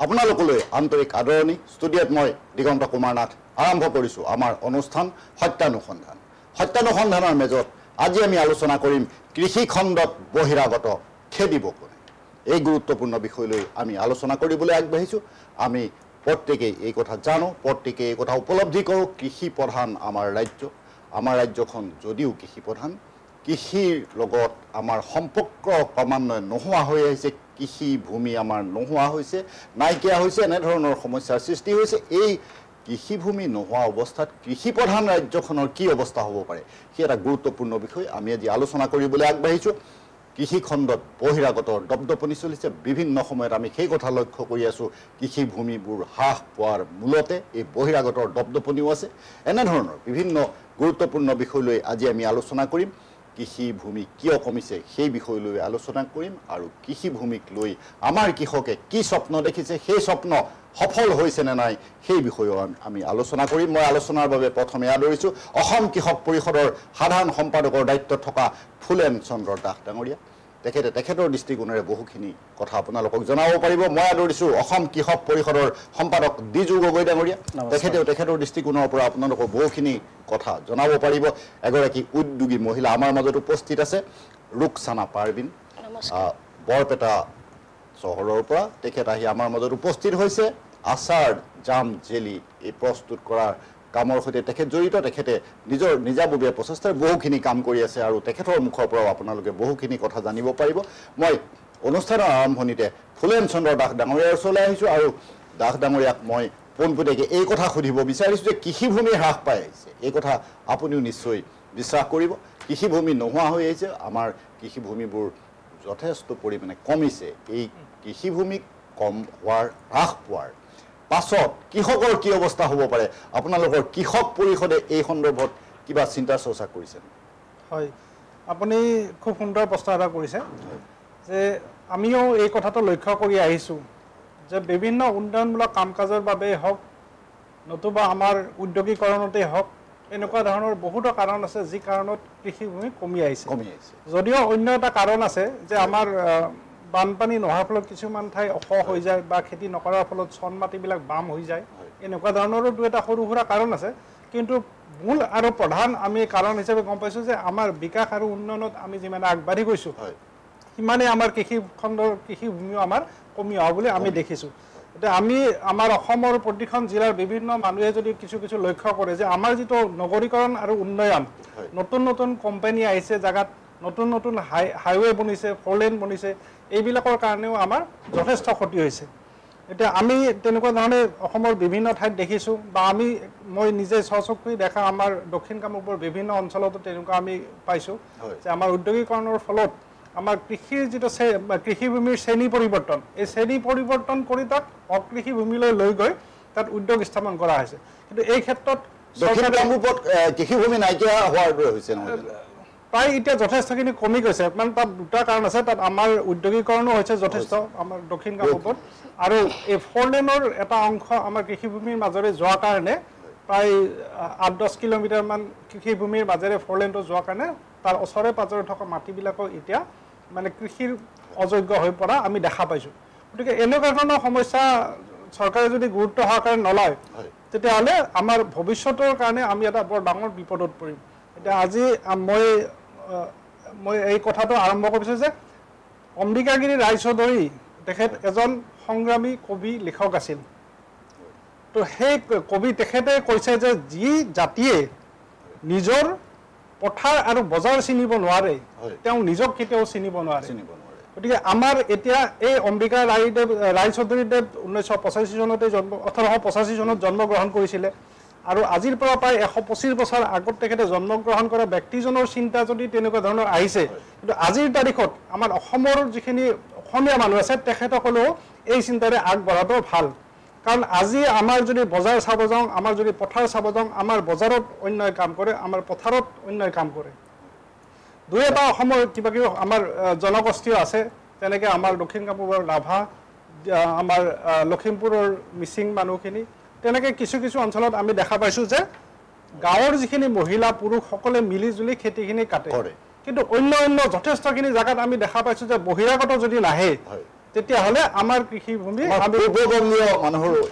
আপোনালোকলৈ আন্তৰিক আদৰণি। ষ্টুডিঅ'ত মই দিগন্ত কুমাৰ নাথ আৰম্ভ কৰিছোঁ আমাৰ অনুষ্ঠান সত্যানুসন্ধান। সত্যানুসন্ধানৰ মেজত আজি আমি আলোচনা কৰিম কৃষি খণ্ডত বহিৰাগত খেদিব কোনে। এই গুৰুত্বপূৰ্ণ বিষয়লৈ আমি আলোচনা কৰিবলৈ আগবাঢ়িছোঁ। আমি প্ৰত্যেকেই এই কথা জানো, প্ৰত্যেকেই এই কথা উপলব্ধি কৰোঁ। কৃষি প্ৰধান আমাৰ ৰাজ্য। আমাৰ ৰাজ্যখন যদিও কৃষি প্ৰধান, কৃষিৰ লগত আমাৰ সম্পৰ্ক ক্ৰমান্বয়ে নোহোৱা হৈ আহিছে। কৃষি ভূমি আমাৰ নোহোৱা হৈছে, নাইকিয়া হৈছে, এনেধৰণৰ সমস্যাৰ সৃষ্টি হৈছে। এই কৃষিভূমি নোহোৱা অৱস্থাত কৃষি প্ৰধান ৰাজ্যখনৰ কি অৱস্থা হ'ব পাৰে, সেই এটা গুৰুত্বপূৰ্ণ বিষয় আমি আজি আলোচনা কৰিবলৈ আগবাঢ়িছোঁ। কৃষি খণ্ডত বহিৰাগতৰ দপদপনি চলিছে। বিভিন্ন সময়ত আমি সেই কথা লক্ষ্য কৰি আছোঁ, কৃষিভূমিবোৰ হ্ৰাস পোৱাৰ মূলতে এই বহিৰাগতৰ দপদপনিও আছে। এনেধৰণৰ বিভিন্ন গুৰুত্বপূৰ্ণ বিষয় লৈ আজি আমি আলোচনা কৰিম। কৃষিভূমি কিয় কমিছে সেই বিষয় লৈ আলোচনা কৰিম, আৰু কৃষিভূমিক লৈ আমাৰ কৃষকে কি স্বপ্ন দেখিছে, সেই স্বপ্ন সফল হৈছে নে নাই সেই বিষয়েও আমি আলোচনা কৰিম। মই আলোচনাৰ বাবে প্ৰথমে আদৰিছোঁ অসম কৃষক পৰিষদৰ সাধাৰণ সম্পাদকৰ দায়িত্বত থকা ফুলেন চন্দ্ৰ দাস ডাঙৰীয়া। তেখেতৰ দৃষ্টিকোণেৰে বহুখিনি কথা আপোনালোকক জনাব পাৰিব। মই আদৰিছোঁ অসম কৃষক পৰিষদৰ সম্পাদক দিজু গগৈ ডাঙৰীয়া। তেখেতৰ দৃষ্টিকোণৰ পৰা আপোনালোকক বহুখিনি কথা জনাব পাৰিব। এগৰাকী উদ্যোগী মহিলা আমাৰ মাজত উপস্থিত আছে, ৰুকসানা পাৰভিন, বৰপেটা চহৰৰ পৰা। তেখেত আহি আমাৰ মাজত উপস্থিত হৈছে। আচাৰ, জাম, জেলি এই প্ৰস্তুত কৰাৰ কামৰ সৈতে তেখেত জড়িত। তেখেতে নিজৰ নিজাববীয়া প্ৰচেষ্টাৰে বহুখিনি কাম কৰি আছে, আৰু তেখেতৰ মুখৰ পৰাও আপোনালোকে বহুখিনি কথা জানিব পাৰিব। মই অনুষ্ঠানৰ আৰম্ভণিতে ফুলেন চন্দ্ৰ দাস ডাঙৰীয়াৰ ওচৰলৈ আহিছোঁ, আৰু দাস ডাঙৰীয়াক মই পোনপটীয়াকৈ এই কথা সুধিব বিচাৰিছোঁ যে কৃষিভূমি হ্ৰাস পাই আহিছে, এই কথা আপুনিও নিশ্চয় বিশ্বাস কৰিব। কৃষিভূমি নোহোৱা হৈ আহিছে, আমাৰ কৃষিভূমিবোৰ যথেষ্ট পৰিমাণে কমিছে। এই কৃষিভূমি কম হোৱাৰ, হ্ৰাস পোৱাৰ পাছত কৃষকৰ কি অৱস্থা হ'ব পাৰে, আপোনালোকৰ কৃষক পৰিষদে এই সন্দৰ্ভত কিবা চিন্তা চৰ্চা কৰিছে? হয়, আপুনি খুব সুন্দৰ প্ৰশ্ন এটা কৰিছে যে আমিও এই কথাটো লক্ষ্য কৰি আহিছোঁ যে বিভিন্ন উন্নয়নমূলক কাম কাজৰ বাবেই হওক, নতুবা আমাৰ উদ্যোগীকৰণতেই হওক, এনেকুৱা ধৰণৰ বহুতো কাৰণ আছে যি কাৰণত কৃষিভূমি কমি আহিছে। যদিও অন্য এটা কাৰণ আছে যে আমাৰ বানপানী নোহোৱাৰ ফলত কিছুমান ঠাই ওখ হৈ যায়, বা খেতি নকৰাৰ ফলত চন মাটিবিলাক বাম হৈ যায়, এনেকুৱা ধৰণৰো দুই এটা সৰু সুৰা কাৰণ আছে। কিন্তু মূল আৰু প্ৰধান আমি কাৰণ হিচাপে গম পাইছোঁ যে আমাৰ বিকাশ আৰু উন্নয়নত আমি যিমান আগবাঢ়ি গৈছোঁ, সিমানেই আমাৰ কৃষি খণ্ডৰ কৃষিভূমিও আমাৰ কমি অহা বুলি আমি দেখিছোঁ। এতিয়া আমি আমাৰ অসমৰ প্ৰতিখন জিলাৰ বিভিন্ন মানুহে যদি কিছু কিছু লক্ষ্য কৰে যে আমাৰ যিটো নগৰীকৰণ আৰু উন্নয়ন, নতুন নতুন কোম্পানী আহিছে, জেগাত নতুন নতুন হাইৱে বনিছে, ফ'ৰলেন বনিছে, এইবিলাকৰ কাৰণেও আমাৰ যথেষ্ট ক্ষতি হৈছে। এতিয়া আমি তেনেকুৱা ধৰণে অসমৰ বিভিন্ন ঠাইত দেখিছোঁ, বা মই নিজে স্বচক্ষুৰে দেখা আমাৰ দক্ষিণ কামৰূপৰ বিভিন্ন অঞ্চলতো তেনেকুৱা আমি পাইছোঁ যে আমাৰ উদ্যোগীকৰণৰ ফলত আমাৰ কৃষিৰ যিটো কৃষিভূমিৰ শ্ৰেণী পৰিৱৰ্তন, এই শ্ৰেণী পৰিৱৰ্তন কৰি তাক অকৃষিভূমিলৈ লৈ গৈ তাত উদ্যোগ স্থাপন কৰা হৈছে। কিন্তু এই ক্ষেত্ৰত কৃষিভূমি নাইকিয়া হোৱাৰ দৰে হৈছে নহয়, প্ৰায় এতিয়া যথেষ্টখিনি কমি গৈছে। মানে তাত দুটা কাৰণ আছে। তাত আমাৰ উদ্যোগীকৰণো হৈছে যথেষ্ট আমাৰ দক্ষিণ কামৰূপত, আৰু এই ফ'ৰলেনৰ এটা অংশ আমাৰ কৃষিভূমিৰ মাজেৰে যোৱাৰ কাৰণে প্ৰায় 8-10 কিলোমিটাৰমান কৃষিভূমিৰ মাজেৰে ফ'ৰলেনটো যোৱাৰ কাৰণে তাৰ ওচৰে পাঁজৰে থকা মাটিবিলাকো এতিয়া মানে কৃষিৰ অযোগ্য হৈ পৰা আমি দেখা পাইছোঁ। গতিকে এনেকুৱা ধৰণৰ সমস্যা চৰকাৰে যদি গুৰুত্ব সহকাৰে নলয়, তেতিয়াহ'লে আমাৰ ভৱিষ্যতৰ কাৰণে আমি এটা বৰ ডাঙৰ বিপদত পৰিম। এতিয়া আজি মই এই কথাটো আৰম্ভ কৰিছোঁ যে অম্বিকাগিৰি ৰায়চৌধুৰী তেখেত এজন সংগ্ৰামী কবি লিখক আছিল। তো সেই কবি তেখেতে কৈছে যে যি জাতিয়ে নিজৰ পথাৰ আৰু বজাৰ চিনিব নোৱাৰে, তেওঁ নিজক কেতিয়াও চিনিব নোৱাৰে। গতিকে আমাৰ এতিয়া এই অম্বিকা ৰায়চৌধুৰীদেৱ 1985 চনতে 1885 চনত জন্মগ্ৰহণ কৰিছিলে, আৰু আজিৰ পৰা প্ৰায় 125 বছৰ আগত তেখেতে জন্মগ্ৰহণ কৰা ব্যক্তিজনৰ চিন্তা যদি তেনেকুৱা ধৰণৰ আহিছে, কিন্তু আজিৰ তাৰিখত আমাৰ অসমৰ যিখিনি অসমীয়া মানুহ আছে তেখেতসকলেও এই চিন্তাৰে আগবঢ়াটো ভাল। কাৰণ আজি আমাৰ যদি বজাৰ চাব যাওঁ, আমাৰ যদি পথাৰ চাব যাওঁ, আমাৰ বজাৰত অন্যায় কাম কৰে, আমাৰ পথাৰত অন্যায় কাম কৰে। দুই এটা অসমৰ কিবা কিবি আমাৰ জনগোষ্ঠীও আছে, তেনেকৈ আমাৰ দক্ষিণ কামৰূপৰ ৰাভা, আমাৰ লখিমপুৰৰ মিচিং মানুহখিনি, তেনেকৈ কিছু কিছু অঞ্চলত আমি দেখা পাইছোঁ যে গাঁৱৰ যিখিনি মহিলা পুৰুষ সকলে মিলি জুলি খেতিখিনি কাটে। কিন্তু অন্য যথেষ্টখিনি জেগাত আমি দেখা পাইছোঁ যে বহিৰাগত যদি নাহে, তেতিয়াহ'লে আমাৰ কৃষিভূমি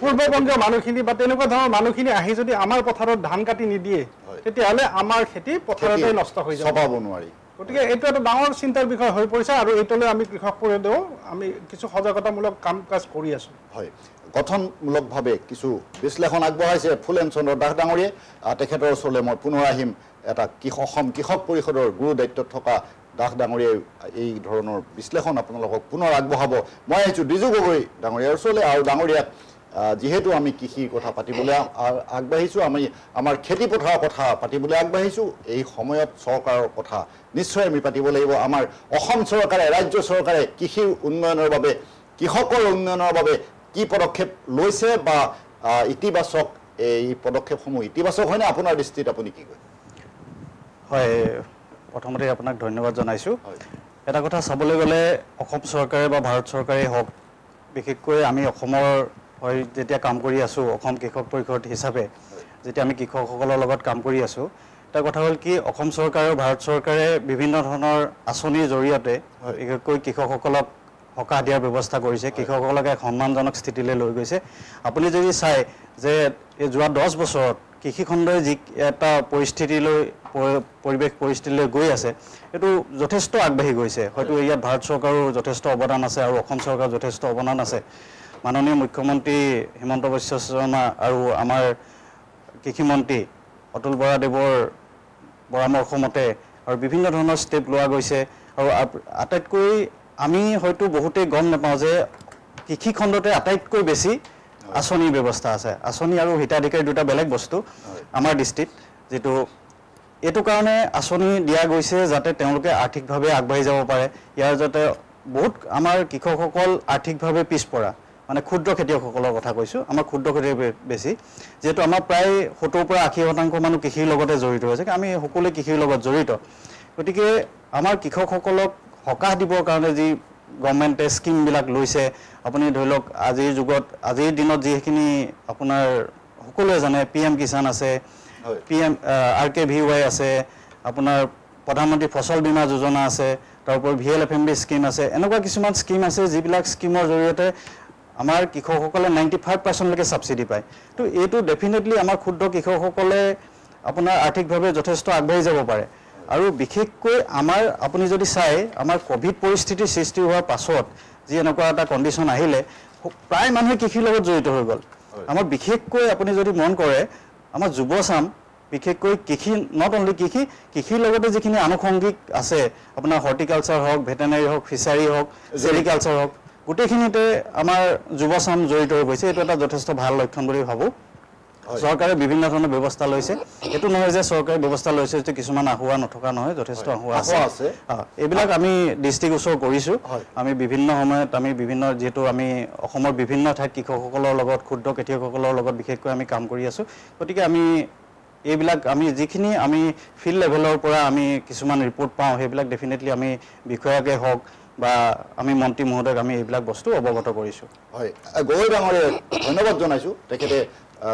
পূৰ্ববংগীয় মানুহখিনি বা তেনেকুৱা ধৰণৰ মানুহখিনি আহি যদি আমাৰ পথাৰত ধান কাটি নিদিয়ে তেতিয়াহ'লে আমাৰ খেতি পথাৰতে নষ্ট হৈ যাব চপাব নোৱাৰি গতিকে এইটো এটা ডাঙৰ চিন্তাৰ বিষয় হৈ পৰিছে আৰু এইটোলৈ আমি কৃষক পৰিষদেও আমি কিছু সজাগতামূলক কাম কাজ কৰি আছোঁ হয় গঠনমূলকভাৱে কিছু বিশ্লেষণ আগবঢ়াইছে ফুলেন চন্দ্ৰ দাস ডাঙৰীয়ে তেখেতৰ ওচৰলৈ মই পুনৰ আহিম এটা অসম কৃষক পৰিষদৰ গুৰু দায়িত্বত থকা দাস ডাঙৰীয়াই এই ধৰণৰ বিশ্লেষণ আপোনালোকক পুনৰ আগবঢ়াব মই আহিছোঁ দ্বিজু গগৈ ডাঙৰীয়াৰ ওচৰলৈ আৰু ডাঙৰীয়াক যেহেতু আমি কৃষিৰ কথা পাতিবলৈ আগবাঢ়িছোঁ আমি আমাৰ খেতি পথাৰৰ কথা পাতিবলৈ আগবাঢ়িছোঁ এই সময়ত চৰকাৰৰ কথা নিশ্চয় আমি পাতিব লাগিব আমাৰ অসম চৰকাৰে ৰাজ্য চৰকাৰে কৃষিৰ উন্নয়নৰ বাবে কৃষকৰ উন্নয়নৰ বাবে কি পদক্ষেপ লৈছে বা ইতিবাচক এই পদক্ষেপসমূহ ইতিবাচক হয়নে আপোনাৰ দৃষ্টিত আপুনি কি কয় হয় প্ৰথমতে আপোনাক ধন্যবাদ জনাইছোঁ এটা কথা চাবলৈ গ'লে অসম চৰকাৰে বা ভাৰত চৰকাৰেই হওক বিশেষকৈ আমি অসমৰ হয় যেতিয়া কাম কৰি আছোঁ অসম কৃষক পৰিষদ হিচাপে যেতিয়া আমি কৃষকসকলৰ লগত কাম কৰি আছোঁ এটা কথা হ'ল কি অসম চৰকাৰ আৰু ভাৰত চৰকাৰে বিভিন্ন ধৰণৰ আঁচনিৰ জৰিয়তে বিশেষকৈ কৃষকসকলক সকাহ দিয়াৰ ব্যৱস্থা কৰিছে কৃষকসকলক এক সন্মানজনক স্থিতিলৈ লৈ গৈছে আপুনি যদি চায় যে এই যোৱা 10 বছৰত কৃষিখণ্ডই যি এটা পৰিৱেশ পৰিস্থিতিলৈ গৈ আছে এইটো যথেষ্ট আগবাঢ়ি গৈছে হয়তো ইয়াত ভাৰত চৰকাৰৰ যথেষ্ট অৱদান আছে আৰু অসম চৰকাৰৰ যথেষ্ট অৱদান আছে মাননীয় মুখ্যমন্ত্ৰী হিমন্ত বিশ্ব শৰ্মা আৰু আমাৰ কৃষিমন্ত্ৰী অতুল বৰাদেৱৰ পৰামৰ্শ মতে আৰু বিভিন্ন ধৰণৰ ষ্টেপ লোৱা গৈছে আৰু আটাইতকৈ আমি হয়তো বহুতেই গম নাপাওঁ যে কৃষিখণ্ডতে আটাইতকৈ বেছি আঁচনিৰ ব্যৱস্থা আছে আঁচনি আৰু হিতাধিকাৰী দুটা বেলেগ বস্তু আমাৰ দৃষ্টিত যেটো এইটো কাৰণে আঁচনি দিয়া গৈছে যাতে তেওঁলোকে আৰ্থিকভাৱে আগবাঢ়ি যাব পাৰে ইয়াৰ যাতে বহুত আমাৰ কৃষকসকল আৰ্থিকভাৱে পিছপৰা মানে ক্ষুদ্ৰ খেতিয়কসকলৰ কথা কৈছোঁ আমাৰ ক্ষুদ্ৰ খেতিয়ক বেছি যেটো আমাৰ প্ৰায় 70 পৰা 80% মানুহ কৃষিৰ লগতে জড়িত হৈছে আমি সকলোৱে কৃষিৰ লগত জড়িত গতিকে আমাৰ কৃষকসকলক সকাহ দিবৰ কাৰণে যি গভৰ্ণমেণ্টে স্কিমবিলাক লৈছে আপুনি ধৰি লওক আজিৰ দিনত যিখিনি আপোনাৰ সকলোৱে জানে PM কিষাণ আছে PM RKVY আছে আপোনাৰ প্ৰধানমন্ত্ৰী ফসল বীমা যোজনা আছে তাৰ উপৰি VLFMB স্কিম আছে এনেকুৱা কিছুমান স্কিম আছে যিবিলাক স্কিমৰ জৰিয়তে আমাৰ কৃষকসকলে 95% লৈকে সাবসিডি পায় তো এইটো ডেফিনেটলি আমাৰ ক্ষুদ্ৰ কৃষকসকলে আপোনাৰ আৰ্থিকভাৱে যথেষ্ট আগবাঢ়ি যাব পাৰে আৰু বিশেষকৈ আমাৰ আপুনি যদি চাই আমাৰ কোভিড পৰিস্থিতিৰ সৃষ্টি হোৱাৰ পাছত যি এনেকুৱা এটা কন্ডিশন আহিলে প্ৰায় মানুহে কৃষিৰ লগত জড়িত হৈ গ'ল আমাৰ বিশেষকৈ আপুনি যদি মন কৰে আমাৰ যুৱচাম বিশেষকৈ কৃষি নট অনলি কৃষিৰ লগতে যিখিনি আনুষংগিক আছে আপোনাৰ হৰ্টিকালচাৰ হওক ভেটেনাৰী হওক ফিচাৰী হওক সেৰিকালচাৰ হওক গোটেইখিনিতে আমাৰ যুৱচাম জড়িত হৈ গৈছে এইটো এটা যথেষ্ট ভাল লক্ষণ বুলি ভাবো চৰকাৰে বিভিন্ন ধৰণৰ ব্যৱস্থা লৈছে এটো নহয় যে চৰকাৰে ব্যৱস্থা লৈছে যে কিছুমান আহুৱা নথকা নহয় যথেষ্ট আহুৱা আছে এইবিলাক আমি দৃষ্টিগোচৰ কৰিছো আমি বিভিন্ন সময়ত আমি বিভিন্ন যেটো আমি অসমৰ বিভিন্ন ঠাইত কৃষকসকলৰ লগত ক্ষুদ্ৰ খেতিয়কসকলৰ লগত বিশেষকৈ আমি কাম কৰি আছো গতিকে আমি এইবিলাক আমি যিখিনি আমি ফিল্ড লেভেলৰ পৰা আমি কিছুমান ৰিপৰ্ট পাওঁ সেইবিলাক ডেফিনেটলি আমি বিষয়াকে হওক বা আমি মন্ত্ৰী মহোদয়ক আমি এইবিলাক বস্তু অৱগত কৰিছো হয় গগৈ ডাঙৰীয়া ধন্যবাদ জনাইছো তেখেতে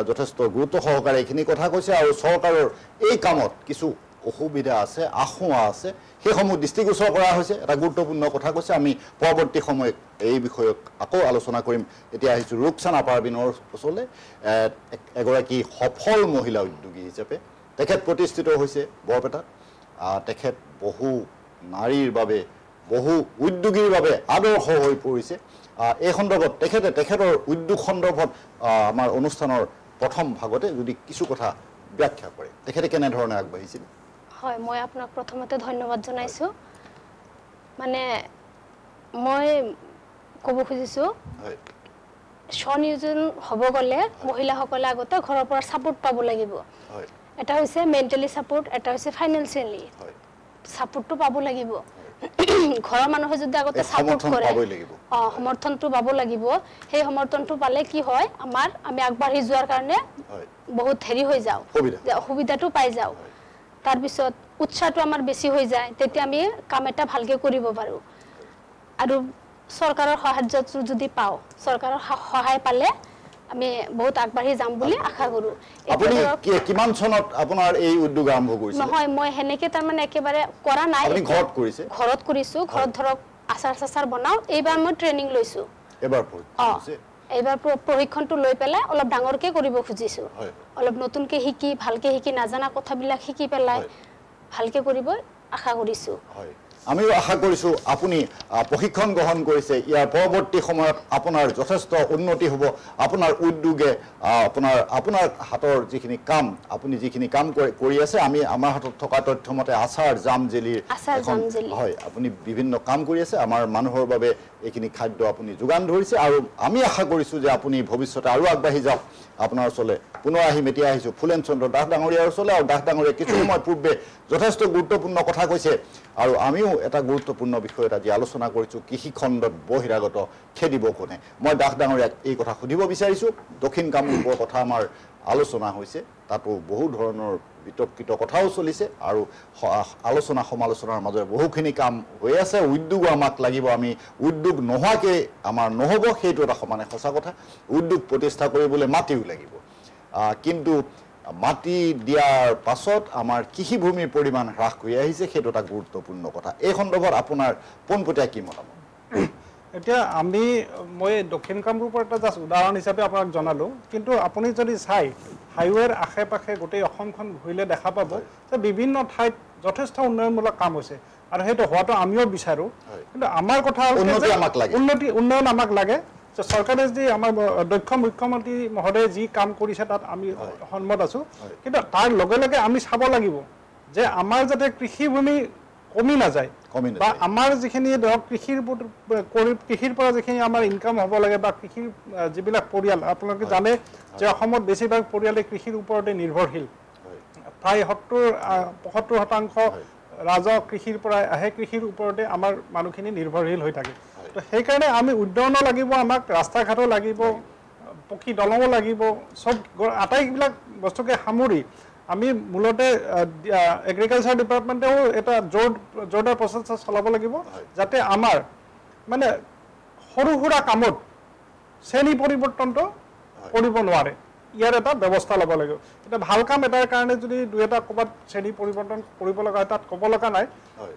যথেষ্ট গুৰুত্ব সহকাৰে এইখিনি কথা কৈছে আৰু চৰকাৰৰ এই কামত কিছু অসুবিধা আছে আশংকা আছে সেইসমূহ দৃষ্টিগোচৰ কৰা হৈছে এটা গুৰুত্বপূৰ্ণ কথা কৈছে আমি পৰৱৰ্তী সময়ত এই বিষয়ক আকৌ আলোচনা কৰিম এতিয়া আহিছো ৰুকসানা পাৰবিনৰ ওচৰলৈ এগৰাকী সফল মহিলা উদ্যোগী হিচাপে তেখেত প্ৰতিষ্ঠিত হৈছে বৰপেটাত তেখেত বহু নাৰীৰ বাবে বহু উদ্যোগীৰ বাবে আদৰ্শ হৈ পৰিছে এই সন্দৰ্ভত তেখেতৰ উদ্যোগ সন্দৰ্ভত আমাৰ অনুষ্ঠানৰ প্ৰথম ভাগতে যদি কিছু কথা ব্যাখ্যা কৰে তেখেতে কেনে ধৰণে আগবাঢ়িছিল হয় মই আপোনাক প্ৰথমতে ধন্যবাদ জনাইছো মানে মই ক'ব খুজিছো হয় স্বনিয়োজন হ'ব গলে মহিলাসকলে আগতে ঘৰৰ পৰা সাপোৰ্ট পাব লাগিব হয় এটা হৈছে মেন্টালি সাপোৰ্ট এটা হৈছে ফাইনান্সিয়ালি হয় সাপোৰ্টটো পাব লাগিব ঘৰৰ মানুহে যদি আগতে সাপোৰ্ট কৰে সমৰ্থনটো পাব লাগিব সেই সমৰ্থনটো পালে কি হয় আমি আগবাঢ়ি যোৱাৰ কাৰণে বহুত হেৰি হৈ যাও অসুবিধাটো পাই যাও তাৰ পিছত উৎসাহটো আমাৰ বেছি হৈ যায় তেতিয়া আমি কাম এটা ভালকে কৰিব পাৰো আৰু চৰকাৰৰ সাহায্য যদি পাও চৰকাৰৰ সহায় পালে আমি বহুত আগবাঢ়ি যাম বুলি আশা কৰো আপুনি কিমান চনত আপোনাৰ এই উদ্যোগ আৰম্ভ কৰিছিল নহয় মই হেনেকে তাৰ মানে একেবাৰে কৰা নাই আপুনি ঘৰত কৰিছে ঘৰত কৰিছো ঘৰত ধৰক আচাৰ বনাওঁ এইবাৰ মই ট্ৰেইনিং লৈছোঁ এইবাৰ প্ৰশিক্ষণটো লৈ পেলাই অলপ ডাঙৰকৈ কৰিব খুজিছোঁ অলপ নতুনকৈ শিকি ভালকৈ শিকি নাজানা কথাবিলাক শিকি পেলাই ভালকৈ কৰিব আশা কৰিছোঁ আমিও আশা কৰিছোঁ আপুনি প্ৰশিক্ষণ গ্ৰহণ কৰিছে ইয়াৰ পৰৱৰ্তী সময়ত আপোনাৰ যথেষ্ট উন্নতি হ'ব আপোনাৰ উদ্যোগে আপোনাৰ হাতৰ যিখিনি কাম আপুনি যিখিনি কাম কৰি আছে আমি আমাৰ হাতত থকা তথ্যমতে আচাৰ জাম জেলিৰ হয় আপুনি বিভিন্ন কাম কৰি আছে আমাৰ মানুহৰ বাবে এইখিনি খাদ্য আপুনি যোগান ধৰিছে আৰু আমি আশা কৰিছোঁ যে আপুনি ভৱিষ্যতে আৰু আগবাঢ়ি যাওক আপোনাৰ ওচৰলৈ পুনৰ এতিয়া আহিছোঁ ফুলেন চন্দ্ৰ দাস ডাঙৰীয়াৰ ওচৰলৈ আৰু দাস ডাঙৰীয়াই কিছু সময় পূৰ্বে যথেষ্ট গুৰুত্বপূৰ্ণ কথা কৈছে আৰু আমিও এটা গুৰুত্বপূৰ্ণ বিষয়ত আজি আলোচনা কৰিছোঁ কৃষি খণ্ডত বহিৰাগত খেদিব কোনে মই দাস ডাঙৰীয়াক এই কথা সুধিব বিচাৰিছোঁ দক্ষিণ কামৰূপৰ কথা আমাৰ আলোচনা হৈছে তাতো বহু ধৰণৰ বিতৰ্কিত কথাও চলিছে আৰু আলোচনা সমালোচনাৰ মাজেৰে বহুখিনি কাম হৈ আছে উদ্যোগ আমাক লাগিব আমি উদ্যোগ নোহোৱাকৈ আমাৰ নহ'ব সেইটো এটা সমানে সঁচা কথা উদ্যোগ প্ৰতিষ্ঠা কৰিবলৈ মাটিও লাগিব কিন্তু মাটি দিয়াৰ পাছত আমাৰ কৃষিভূমিৰ পৰিমাণ হ্ৰাস কৰি আহিছে সেইটো এটা গুৰুত্বপূৰ্ণ কথা এই সন্দৰ্ভত আপোনাৰ পোনপটীয়া কি মতামত এতিয়া মই দক্ষিণ কামৰূপৰ এটা জাষ্ট উদাহৰণ হিচাপে আপোনাক জনালোঁ কিন্তু আপুনি যদি চাই হাইৱেৰ আশে পাশে গোটেই অসমখন ঘূৰিলে দেখা পাব যে বিভিন্ন ঠাইত যথেষ্ট উন্নয়নমূলক কাম হৈছে আৰু সেইটো হোৱাটো আমিও বিচাৰোঁ কিন্তু আমাৰ কথা উন্নয়ন আমাক লাগে যে চৰকাৰে যি আমাৰ দক্ষ মুখ্যমন্ত্ৰী মহোদয়ে যি কাম কৰিছে তাত আমি সন্মত আছোঁ কিন্তু তাৰ লগে লগে আমি চাব লাগিব যে আমাৰ যাতে কৃষিভূমি কমি নাযায় বা আমাৰ যিখিনি ধৰক কৃষিৰ পৰা যিখিনি আমাৰ ইনকাম হ'ব লাগে বা কৃষিৰ যিবিলাক পৰিয়াল আপোনালোকে জানে যে অসমত বেছিভাগ পৰিয়ালে কৃষিৰ ওপৰতে নিৰ্ভৰশীল প্ৰায় ৭৫% ৰাজহ কৃষিৰ পৰা আহে কৃষিৰ ওপৰতে আমাৰ মানুহখিনি নিৰ্ভৰশীল হৈ থাকে তো সেইকাৰণে আমি উদ্যানো লাগিব আমাক ৰাস্তা ঘাটো লাগিব পকী দলঙো লাগিব চব আটাইবিলাক বস্তুকে সামৰি আমি মূলতে এগ্ৰিকালচাৰ ডিপাৰ্টমেণ্টেও এটা জোৰদাৰ প্ৰচেষ্টা চলাব লাগিব যাতে আমাৰ মানে সৰু সুৰা কামত শ্ৰেণী পৰিৱৰ্তনটো কৰিব নোৱাৰে ইয়াৰ এটা ব্যৱস্থা ল'ব লাগিব এটা ভাল কাম এটাৰ কাৰণে যদি দুই এটা ক'ৰবাত শ্ৰেণী পৰিৱৰ্তন কৰিব লগা হয় তাত ক'ব লগা নাই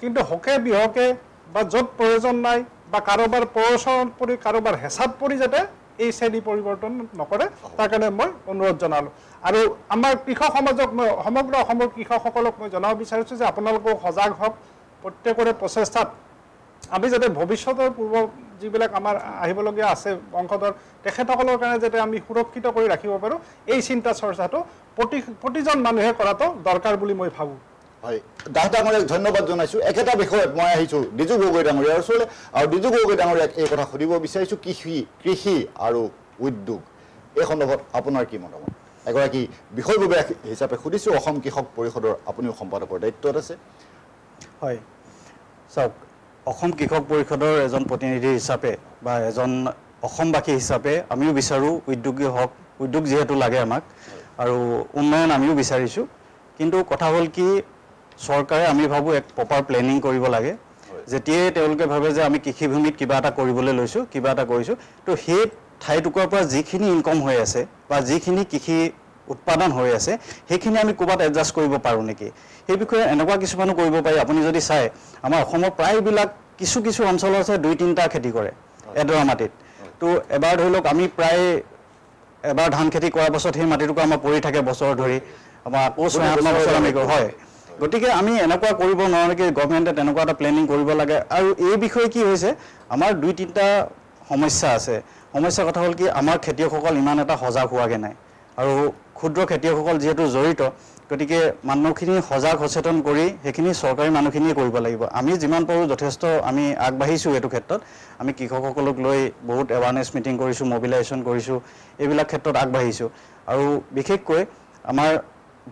কিন্তু হকে বিহকে বা য'ত প্ৰয়োজন নাই বা কাৰোবাৰ প্ৰয়োজনত পৰি কাৰোবাৰ হেঁচাত পৰি যাতে এই শ্ৰেণী পৰিৱৰ্তন নকৰে তাৰ কাৰণে মই অনুৰোধ জনালোঁ আৰু আমাৰ কৃষক সমাজক মই সমগ্ৰ অসমৰ কৃষকসকলক মই জনাব বিচাৰিছোঁ যে আপোনালোকেও সজাগ হওক প্ৰত্যেকৰে প্ৰচেষ্টাত আমি যাতে ভৱিষ্যতৰ পূৰ্ব যিবিলাক আমাৰ আহিবলগীয়া আছে বংশধৰ তেখেতসকলৰ কাৰণে যাতে আমি সুৰক্ষিত কৰি ৰাখিব পাৰোঁ এই চিন্তা চৰ্চাটো প্ৰতিজন মানুহে কৰাটো দৰকাৰ বুলি মই ভাবোঁ হয় দাস ডাঙৰীয়াক ধন্যবাদ জনাইছোঁ একেটা বিষয়ত মই আহিছোঁ ডিজু গগৈ ডাঙৰীয়াৰ ওচৰলৈ আৰু ডিজু গগৈ ডাঙৰীয়াক এই কথা সুধিব বিচাৰিছোঁ কৃষি আৰু উদ্যোগ এই সন্দৰ্ভত আপোনাৰ কি মতামত এগৰাকী বিষয়ববীয়া হিচাপে সুধিছোঁ অসম কৃষক পৰিষদৰ আপুনিও সম্পাদকৰ দায়িত্বত আছে হয় চাওক অসম কৃষক পৰিষদৰ এজন প্ৰতিনিধি হিচাপে বা এজন অসমবাসী হিচাপে আমিও বিচাৰোঁ উদ্যোগী হওক উদ্যোগ যিহেতু লাগে আমাক আৰু উন্নয়ন আমিও বিচাৰিছোঁ কিন্তু কথা হ'ল কি চৰকাৰে আমি ভাবোঁ এক প্ৰপাৰ প্লেনিং কৰিব লাগে যেতিয়াই তেওঁলোকে ভাবে যে আমি কৃষিভূমিত কিবা এটা কৰিবলৈ লৈছোঁ কিবা এটা কৰিছোঁ তো সেই ঠাইটুকুৰাৰ পৰা যিখিনি ইনকম হৈ আছে বা যিখিনি কৃষি উৎপাদন হৈ আছে সেইখিনি আমি ক'ৰবাত এডজাষ্ট কৰিব পাৰোঁ নেকি সেই বিষয়ে এনেকুৱা কিছুমানো কৰিব পাৰি আপুনি যদি চাই আমাৰ অসমৰ প্ৰায়বিলাক কিছু অঞ্চল আছে 2-3টা খেতি কৰে এডৰা মাটিত তো এবাৰ ধৰি লওক আমি প্ৰায় এবাৰ ধান খেতি কৰাৰ পাছত সেই মাটিটুকুৰা আমাৰ পৰি থাকে বছৰ ধৰি আমাৰ আকৌ 6-7 বছৰ আমি হয় গতিকে আমি এনেকুৱা কৰিব নোৱাৰোঁ নেকি গভৰ্ণমেণ্টে তেনেকুৱা এটা প্লেনিং কৰিব লাগে আৰু এই বিষয়ে কি হৈছে আমাৰ 2-3টা সমস্যা আছে সমস্যাৰ কথা হ'ল কি আমাৰ খেতিয়কসকল ইমান এটা সজাগ হোৱাগৈ নাই আৰু ক্ষুদ্ৰ খেতিয়কসকল যিহেতু জড়িত গতিকে মানুহখিনি সজাগ সচেতন কৰি সেইখিনি চৰকাৰী মানুহখিনিয়ে কৰিব লাগিব আমি যিমান পাৰোঁ যথেষ্ট আমি আগবাঢ়িছোঁ এইটো ক্ষেত্ৰত আমি কৃষকসকলক লৈ বহুত এৱাৰনেছ মিটিং কৰিছোঁ মবিলাইজেশ্যন কৰিছোঁ এইবিলাক ক্ষেত্ৰত আগবাঢ়িছোঁ আৰু বিশেষকৈ আমাৰ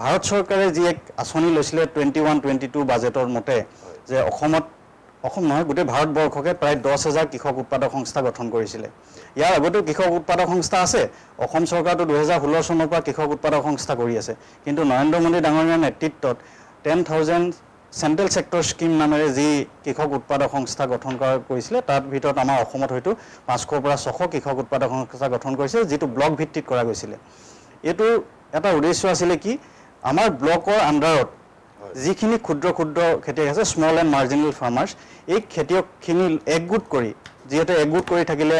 ভাৰত চৰকাৰে যি এক আঁচনি লৈছিলে 21-22 বাজেটৰ মতে যে অসম নহয় গোটেই ভাৰতবৰ্ষকে প্ৰায় 10,000 কৃষক উৎপাদক সংস্থা গঠন কৰিছিলে ইয়াৰ আগতেও কৃষক উৎপাদক সংস্থা আছে অসম চৰকাৰটো 2016 চনৰ পৰা কৃষক উৎপাদক সংস্থা কৰি আছে কিন্তু নৰেন্দ্ৰ মোদী ডাঙৰীয়াৰ নেতৃত্বত 10,000 চেণ্ট্ৰেল ছেক্টৰ স্কিম নামেৰে যি কৃষক উৎপাদক সংস্থা গঠন কৰিছিলে তাত ভিতৰত আমাৰ অসমত হয়তো 500 পৰা 600 কৃষক উৎপাদক সংস্থা গঠন কৰিছে যিটো ব্লক ভিত্তিত কৰা গৈছিলে এইটো এটা উদ্দেশ্য আছিলে কি আমাৰ ব্লকৰ আণ্ডাৰত যিখিনি ক্ষুদ্ৰ ক্ষুদ্ৰ খেতিয়ক আছে স্মল এণ্ড মাৰ্জিনেল ফাৰ্মাৰ্ছ এই খেতিয়কখিনি একগোট কৰি যিহেতু একগোট কৰি থাকিলে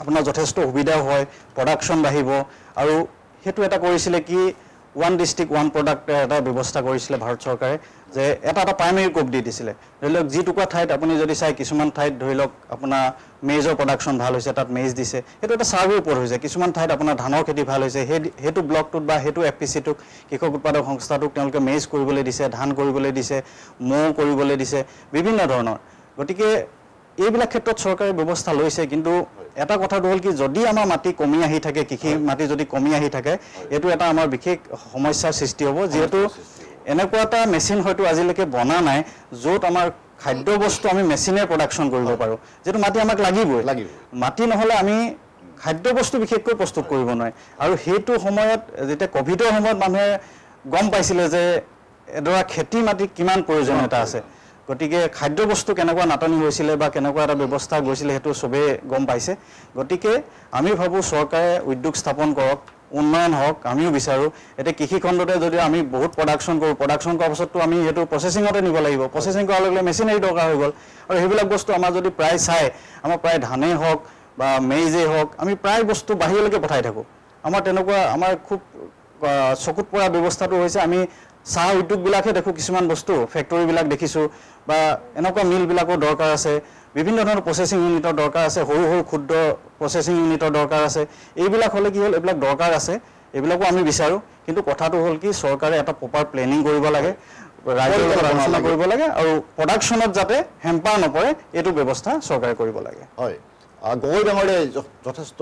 আপোনাৰ যথেষ্ট সুবিধাও হয় প্ৰডাকশ্যন বাঢ়িব আৰু সেইটো এটা কৰিছিলে কি ওৱান ডিষ্ট্ৰিক্ট ওৱান প্ৰডাক্ট এটা ব্যৱস্থা কৰিছিলে ভাৰত চৰকাৰে যে এটা প্ৰাইমেৰী ক্ৰপ দি দিছিলে ধৰি লওক যিটুকুৰা ঠাইত আপুনি যদি চাই কিছুমান ঠাইত ধৰি লওক আপোনাৰ মেজৰ প্ৰডাকশ্যন ভাল হৈছে তাত মেজ দিছে সেইটো এটা ছাৰ্ভেৰ ওপৰত হৈছে কিছুমান ঠাইত আপোনাৰ ধানৰ খেতি ভাল হৈছে সেইটো ব্লকটোত বা সেইটো FPC-টোক কৃষক উৎপাদক সংস্থাটোক তেওঁলোকে মেজ কৰিবলৈ দিছে ধান কৰিবলৈ দিছে মৌ কৰিবলৈ দিছে বিভিন্ন ধৰণৰ গতিকে এইবিলাক ক্ষেত্ৰত চৰকাৰে ব্যৱস্থা লৈছে কিন্তু এটা কথাটো হ'ল কি যদি আমাৰ মাটি কমি আহি থাকে কৃষি মাটি যদি কমি আহি থাকে এইটো এটা আমাৰ বিশেষ সমস্যাৰ সৃষ্টি হ'ব যিহেতু এনেকুৱা এটা মেচিন হয়তো আজিলৈকে বনা নাই য'ত আমাৰ খাদ্য বস্তু আমি মেচিনে প্ৰডাকশ্যন কৰিব পাৰোঁ যিহেতু মাটি আমাক লাগিবই মাটি নহ'লে আমি খাদ্য বস্তু বিশেষকৈ প্ৰস্তুত কৰিব নোৱাৰে আৰু সেইটো সময়ত যেতিয়া ক'ভিডৰ সময়ত মানুহে গম পাইছিলে যে এডৰা খেতি মাটিত কিমান প্ৰয়োজনীয়তা আছে গতিকে খাদ্য বস্তু কেনেকুৱা নাটনি হৈছিলে বা কেনেকুৱা এটা ব্যৱস্থা গৈছিলে সেইটো চবেই গম পাইছে গতিকে আমি ভাবোঁ চৰকাৰে উদ্যোগ স্থাপন কৰক উন্নয়ন হওক আমিও বিচাৰোঁ এতিয়া কৃষি খণ্ডতে যদি আমি বহুত প্ৰডাকশ্যন কৰোঁ প্ৰডাকশ্যন কৰাৰ পাছততো আমি সেইটো প্ৰচেছিঙতে নিব লাগিব প্ৰচেছিং কৰাৰ লগে লগে মেচিনাৰী দৰকাৰ হৈ গ'ল আৰু সেইবিলাক বস্তু আমাৰ যদি প্ৰায় চাই আমাৰ প্ৰায় ধানেই হওক বা মেইজেই হওক আমি প্ৰায় বস্তু বাহিৰলৈকে পঠাই থাকোঁ আমাৰ তেনেকুৱা আমাৰ খুব চকুত পৰা ব্যৱস্থাটো হৈছে আমি চাহ উদ্যোগবিলাকহে দেখোঁ কিছুমান বস্তু ফেক্টৰীবিলাক দেখিছোঁ বা এনেকুৱা মিলবিলাকৰ দৰকাৰ আছে বিভিন্ন ধৰণৰ প্ৰচেছিং ইউনিটৰ দৰকাৰ আছে সৰু সৰু ক্ষুদ্ৰ প্ৰচেছিং ইউনিটৰ দৰকাৰ আছে এইবিলাক হ'লে কি হ'ল এইবিলাক দৰকাৰ আছে এইবিলাকো আমি বিচাৰোঁ কিন্তু কথাটো হ'ল কি চৰকাৰে এটা প্ৰপাৰ প্লেনিং কৰিব লাগে ৰাইজৰ লগত আলোচনা কৰিব লাগে আৰু প্ৰডাকশ্যনত যাতে হেম্পাৰ নপৰে এইটো ব্যৱস্থা চৰকাৰে কৰিব লাগে হয় গগৈ ডাঙৰে যথেষ্ট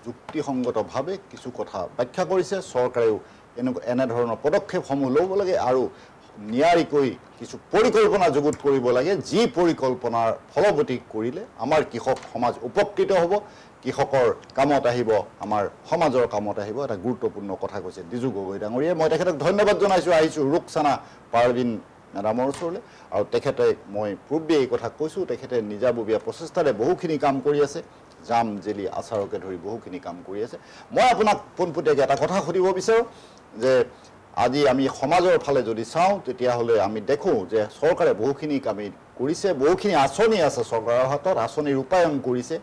যুক্তিসংগতভাৱে কিছু কথা ব্যাখ্যা কৰিছে চৰকাৰেও এনেধৰণৰ পদক্ষেপসমূহ ল'ব লাগে আৰু নিয়াৰিকৈ কিছু পৰিকল্পনা যুগুত কৰিব লাগে যি পৰিকল্পনাৰ ফলৱতী কৰিলে আমাৰ কৃষক সমাজ উপকৃত হ'ব কৃষকৰ কামত আহিব আমাৰ সমাজৰ কামত আহিব এটা গুৰুত্বপূৰ্ণ কথা কৈছে দিজু গগৈ ডাঙৰীয়াই মই তেখেতক ধন্যবাদ জনাইছোঁ আহিছোঁ ৰুকসানা পাৰভিন মেডামৰ ওচৰলৈ আৰু তেখেতে মই পূৰ্বে এই কথা কৈছোঁ তেখেতে নিজাববীয়া প্ৰচেষ্টাৰে বহুখিনি কাম কৰি আছে জাম জেলি আচাৰকে ধৰি বহুখিনি কাম কৰি আছে মই আপোনাক পোনপটীয়াকৈ এটা কথা সুধিব বিচাৰোঁ যে আজি আমি সমাজৰ ফালে যদি চাওঁ তেতিয়াহ'লে আমি দেখোঁ যে চৰকাৰে বহুখিনি কামেই কৰিছে বহুখিনি আঁচনি আছে চৰকাৰৰ হাতত আঁচনি ৰূপায়ণ কৰিছে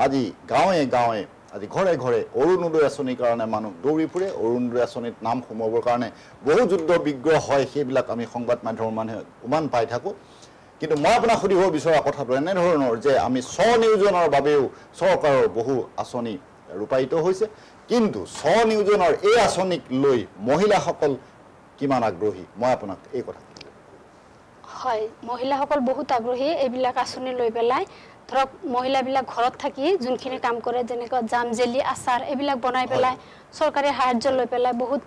আজি গাঁৱে গাঁৱে আজি ঘৰে ঘৰে অৰুণোদয় আঁচনিৰ কাৰণে মানুহ দৌৰি ফুৰে অৰুণোদয় আঁচনিত নাম সোমাবৰ কাৰণে বহু যুদ্ধ বিগ্ৰহ হয় সেইবিলাক আমি সংবাদ মাধ্যমৰ মানুহে উমান পাই থাকোঁ কিন্তু মই আপোনাক সুধিব বিচৰা কথাটো এনেধৰণৰ যে আমি স্বনিয়োজনৰ বাবেও চৰকাৰৰ বহু আঁচনি ৰূপায়িত হৈছে কিন্তু স্বনিয়োজনৰ এই আঁচনিক লৈ মহিলাসকল কিমান আগ্ৰহী মই আপোনাক এই কথা হয় মহিলাসকল বহুত আগ্ৰহী এইবিলাক আঁচনি লৈ পেলাই ধৰক মহিলাবিলাক ঘৰত থাকি যোনখিনি কাম কৰে যেনেকৈ জাম জেলি আচাৰ এইবিলাক বনাই পেলাই চৰকাৰে সাহায্য লৈ পেলাই বহুত